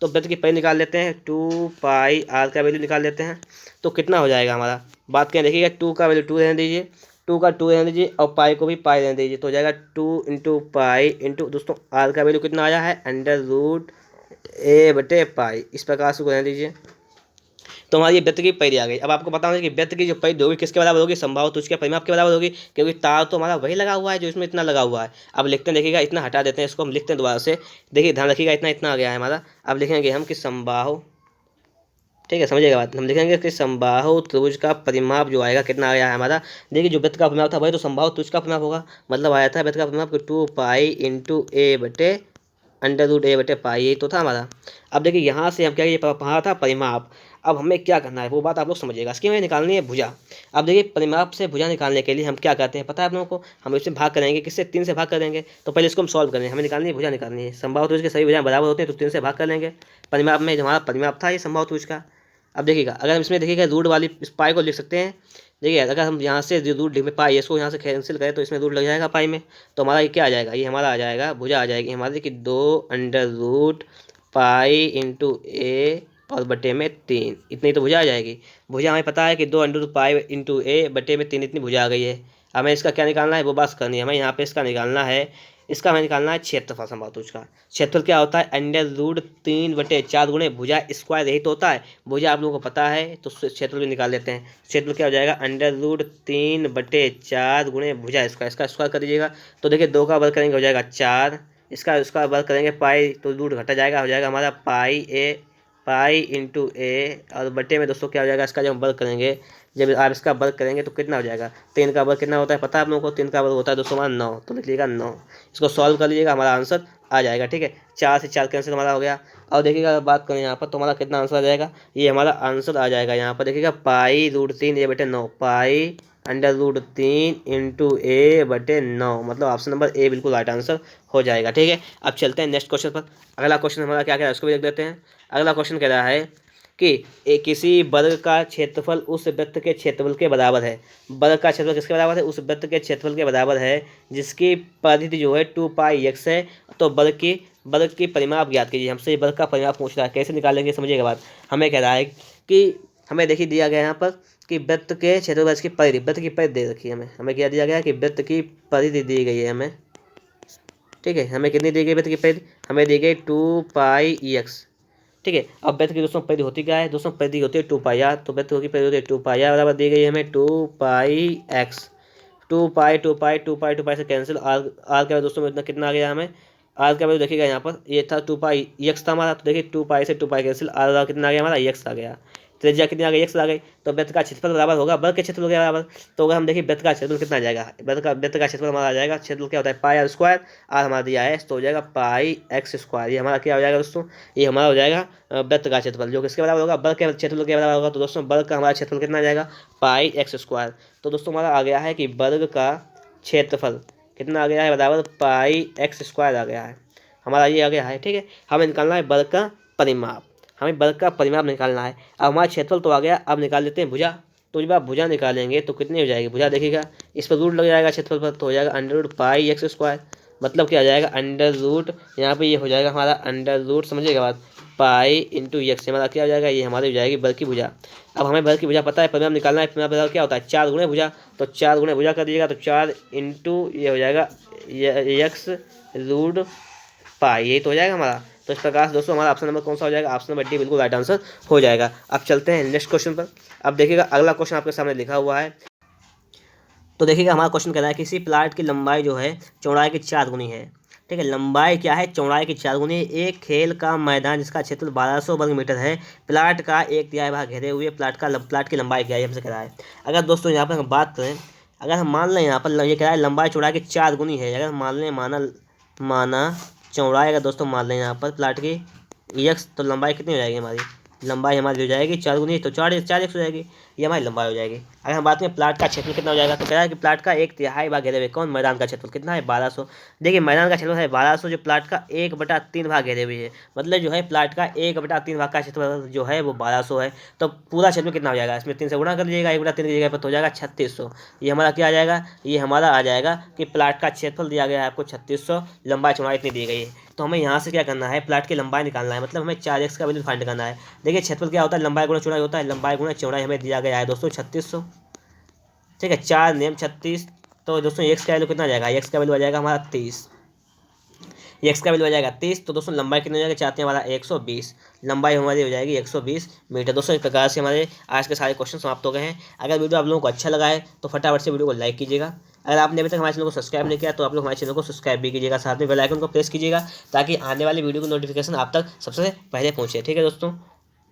तो वृत्त की परिधि निकाल लेते हैं, 2πr का वैल्यू निकाल लेते हैं, तो कितना हो जाएगा हमारा, बात करें देखिएगा 2 का वैल्यू 2 रहने दीजिए, 2 का 2 रहने दीजिए, और पाई को भी पाई रहने दीजिए, तो हो जाएगा 2 × पाई इंटू दोस्तों r का वैल्यू कितना आया है √a/π, इस प्रकार से रहने दीजिए। तो हमारी ये वृत्त की परिधि आ गई। अब आपको पता होगा कि वृत्त की जो परिधि होगी किसके बराबर होगी, संभावित त्रिभुज के परिमाप के बराबर होगी, क्योंकि तार तो हमारा वही लगा हुआ है जो इसमें इतना लगा हुआ है। अब लिखते हैं, देखिएगा इतना हटा देते हैं, इसको हम लिखते हैं दोबारा से, देखिए ध्यान रखिएगा, इतना इतना आ गया है हमारा। अब लिखेंगे हम कि समबाहु, ठीक है समझिएगा बात, हम लिखेंगे कि समबाहु त्रिभुज का परिमाप जो आएगा कितना आया है हमारा। देखिए जो वृत्त का परिमाप था वही तो समबाहु त्रिभुज का परिमाप होगा, मतलब आया था वृत्त का परिमाप 2π × a/π, यही तो था हमारा। अब देखिए यहाँ से हम क्या, ये पढ़ा था परिमाप, अब हमें क्या करना है वो बात आप लोग समझिएगा। इसकी हमें निकालनी है भुजा। अब देखिए परिमाप से भुजा निकालने के लिए हम क्या करते हैं पता है आप लोगों को, हम इससे भाग करेंगे, किससे, 3 से भाग करेंगे। तो पहले इसको हम सॉल्व करेंगे, हमें निकालनी है भुजा निकालनी है। संभावित त्रिभुज के सभी भुजाएं बराबर होते हैं, तो 3 से भाग कर लेंगे। परिमाप में जो हमारा परिमाप था ये संभावित त्रिभुज का। अब देखिएगा अगर हम इसमें देखिएगा रूट वाली इस पाई को लिख सकते हैं। देखिए अगर हम यहाँ से रूट में पाई इसको यहाँ से कैंसिल करें तो इसमें रूट लग जाएगा पाई में, तो हमारा ये क्या आ जाएगा, ये हमारा आ जाएगा भुजा आ जाएगी हमारी कि 2√π × a और बटे में 3, इतनी तो भुजा आ जाएगी। भुजा हमें पता है कि 2√π × a बटे में 3, इतनी भुजा आ गई है। हमें इसका क्या निकालना है वो बात करनी है, हमें यहाँ पे इसका निकालना है, इसका हमें निकालना है क्षेत्रफल संभावित त्रिभुज का। क्षेत्रफल क्या होता है, √3/4 गुणे भुजा स्क्वायर, यही तो होता है। भुजा आप लोगों को पता है तो क्षेत्रफल भी निकाल लेते हैं। क्षेत्रफल क्या हो जाएगा, √3/4 गुणे भुजा स्क्वायर, इसका स्क्वायर कर दीजिएगा। तो देखिए 2 का वर्ग करेंगे हो जाएगा 4, इसका वर्ग करेंगे पाई, तो रूट घटा जाएगा, हो जाएगा हमारा पाई × a और बटे में दोस्तों क्या हो जाएगा, इसका जब हम वर्ग करेंगे जब आप इसका वर्ग करेंगे तो कितना हो जाएगा, 3 का वर्ग कितना होता है पता है आप लोगों को, 3 का वर्ग होता है दोस्तों हमारा 9, तो लिख लीजिएगा 9। इसको सॉल्व कर लीजिएगा, हमारा आंसर आ जाएगा। ठीक है, 4 से 4 कैंसिल हमारा हो गया। और देखिएगा अगर बात करें यहाँ पर तो हमारा कितना आंसर आ जाएगा, ये हमारा आंसर आ जाएगा यहाँ पर देखिएगा पाई√3 ये बटे 9, पाई√3 इंटू ए बटे 9, मतलब ऑप्शन नंबर ए बिल्कुल राइट आंसर हो जाएगा। ठीक है, अब चलते हैं नेक्स्ट क्वेश्चन पर। अगला क्वेश्चन हमारा क्या कह रहा है उसको भी देख लेते हैं। अगला क्वेश्चन कह रहा है कि किसी वर्ग का क्षेत्रफल उस वृत्त के क्षेत्रफल के बराबर है। वर्ग का क्षेत्रफल किसके बराबर है, उस वृत्त के क्षेत्रफल के बराबर है जिसकी परिधि जो है 2πx है। तो वर्ग की परिमाप ज्ञात कीजिए। हमसे वर्ग का परिमाप पूछ रहा है, कैसे निकालेंगे समझिएगा बात। हमें कह रहा है कि हमें देखिए दिया गया यहाँ पर कि वृत्त के क्षेत्रफल की परिधि, वृत्त की परिधि दे रखी है हमें क्या दिया गया कि वृत्त की परिधि दी गई है हमें। ठीक है, हमें कितनी दी गई वृत्त की परिधि, हमें दी गई 2πx। ठीक है, अब वृत्त की दोस्तों परिधि होती क्या है, दोस्तों परिधि होती है 2πr, तो वृत्त की परिधि होती है 2πr बराबर दी गई है हमें 2πx। 2π से कैंसिल, आर का दोस्तों में इतना कितना आ गया हमें, आर का वैल्यू देखिएगा यहाँ पर ये था 2πx था हमारा, तो देखिए 2π से 2π कैंसिल, आर कितना आ गया हमारा x आ गया, त्रिज्या कितनी आ गई x आ गई। तो वृत्त का क्षेत्रफल बराबर होगा वर्ग के क्षेत्रफल के बराबर। तो अगर हम देखिए वृत्त का क्षेत्रफल कितना आ जाएगा, वृत्त का क्षेत्रफल हमारा आ जाएगा, क्षेत्रफल क्या होता है πr², आर हमारा दिया है तो हो जाएगा πx²। ये हमारा क्या हो जाएगा दोस्तों, ये हमारा हो जाएगा वृत्त का क्षेत्रफल जो किसके बराबर होगा, वर्ग के क्षेत्रफल के बराबर होगा। तो दोस्तों वर्ग का हमारा क्षेत्रफल कितना आ जाएगा πx²। तो दोस्तों हमारा आ गया है कि वर्ग का क्षेत्रफल कितना आ गया है बराबर πx² आ गया है हमारा, ये आ गया है। ठीक है, हमें निकालना है वर्ग का परिमाप, हमें वर्ग का परिमाप निकालना है। अब हमारा क्षेत्रफल तो आ गया, अब निकाल लेते हैं भुजा। तो जब आप भुजा निकालेंगे तो कितनी हो जाएगी भुजा, देखिएगा इस पर रूट लग जाएगा क्षेत्रफल पर, तो हो जाएगा √πx², मतलब क्या आ जाएगा अंडर रूट, यहाँ पे ये हो जाएगा हमारा अंडर रूट, समझिएगा बात, पाई इंटू x हमारा क्या हो जाएगा, ये हमारी हो जाएगी वर्ग की भुजा। अब हमें वर्ग की भुजा पता है, परिमाप निकालना है, परिमाप बराबर क्या होता है 4 गुणे भुजा, तो 4 गुणे भुजा कर दीजिएगा, तो 4 इंटू ये हो जाएगा x√π, यही तो हो जाएगा हमारा। तो इस प्रकार से दोस्तों हमारा ऑप्शन नंबर कौन सा हो जाएगा, ऑप्शन नंबर डी बिल्कुल राइट आंसर हो जाएगा। अब चलते हैं नेक्स्ट क्वेश्चन पर। अब देखिएगा अगला क्वेश्चन आपके सामने लिखा हुआ है, तो देखिएगा हमारा क्वेश्चन कह रहा है किसी प्लाट की लंबाई जो है चौड़ाई की 4 गुनी है। ठीक है, लंबाई क्या है, चौड़ाई की 4 गुनी। एक खेल का मैदान जिसका क्षेत्रफल 1200 वर्ग मीटर है, प्लाट का 1/3 भाग घेरे हुए प्लाट की लंबाई क्या है, हमसे कह रहा है। अगर दोस्तों यहाँ पर हम बात करें, अगर हम मान लें यहाँ पर ये कह रहा है लंबाई चौड़ाई की 4 गुनी है, अगर मान लें माना चौड़ाई अगर दोस्तों मान लें यहाँ पर प्लाट की x, तो लंबाई कितनी हो जाएगी हमारी, लंबाई हमारी हो जाएगी 4 गुनी, तो 4x हो जाएगी, ये हमारी लंबाई हो जाएगी। अगर हम बात करें प्लाट का क्षेत्रफल कितना हो जाएगा, तो कह रहा है कि प्लाट का 1/3 भाग घेरे हुए कौन, मैदान का क्षेत्रफल कितना है 1200। देखिए मैदान का क्षेत्रफल है 1200, जो प्लाट का 1/3 भाग घेरे हुए है, मतलब जो है प्लाट का 1/3 भाग का क्षेत्रफल जो है वो 1200 है। तो पूरा क्षेत्रफल कितना हो जाएगा, इसमें 3 से गुणा कर लीजिएगा, 1/3 की जगह पर तो हो जाएगा 3600। ये हमारा क्या आ जाएगा, ये हमारा आ जाएगा कि प्लाट का क्षेत्रफल दिया गया है आपको 3600, लंबाई चौड़ाई इतनी दी गई है। तो हमें यहाँ से क्या करना है, प्लाट की लंबाई निकालना है, मतलब हमें 4x का वैल्यू फाइंड करना है। देखिए क्षेत्रफल क्या होता है, लंबाई गुणा चौड़ाई होता है, लंबाई गुणा चौड़ाई हमें दिया गया है दोस्तों 3600। ठीक है, 4 नियम 36, तो दोस्तों x का वैल्यू कितना आ जाएगा, x का वैल्यू आ जाएगा हमारा 30, x का वैल्यू आ जाएगा 30। तो दोस्तों लंबाई कितनी हो जाएगी, चाहते हैं हमारा 120, लंबाई हमारी हो जाएगी 120 मीटर। दोस्तों इस प्रकार से हमारे आज के सारे क्वेश्चन समाप्त हो गए हैं। अगर वीडियो आप लोगों को अच्छा लगा है तो फटाफट से वीडियो को लाइक कीजिएगा। अगर आपने अभी तक हमारे चैनल को सब्सक्राइब नहीं किया तो आप लोग हमारे चैनल को सब्सक्राइब भी कीजिएगा, साथ में बेल आइकन को प्रेस कीजिएगा ताकि आने वाली वीडियो की नोटिफिकेशन आप तक सबसे पहले पहुँचे। ठीक है दोस्तों।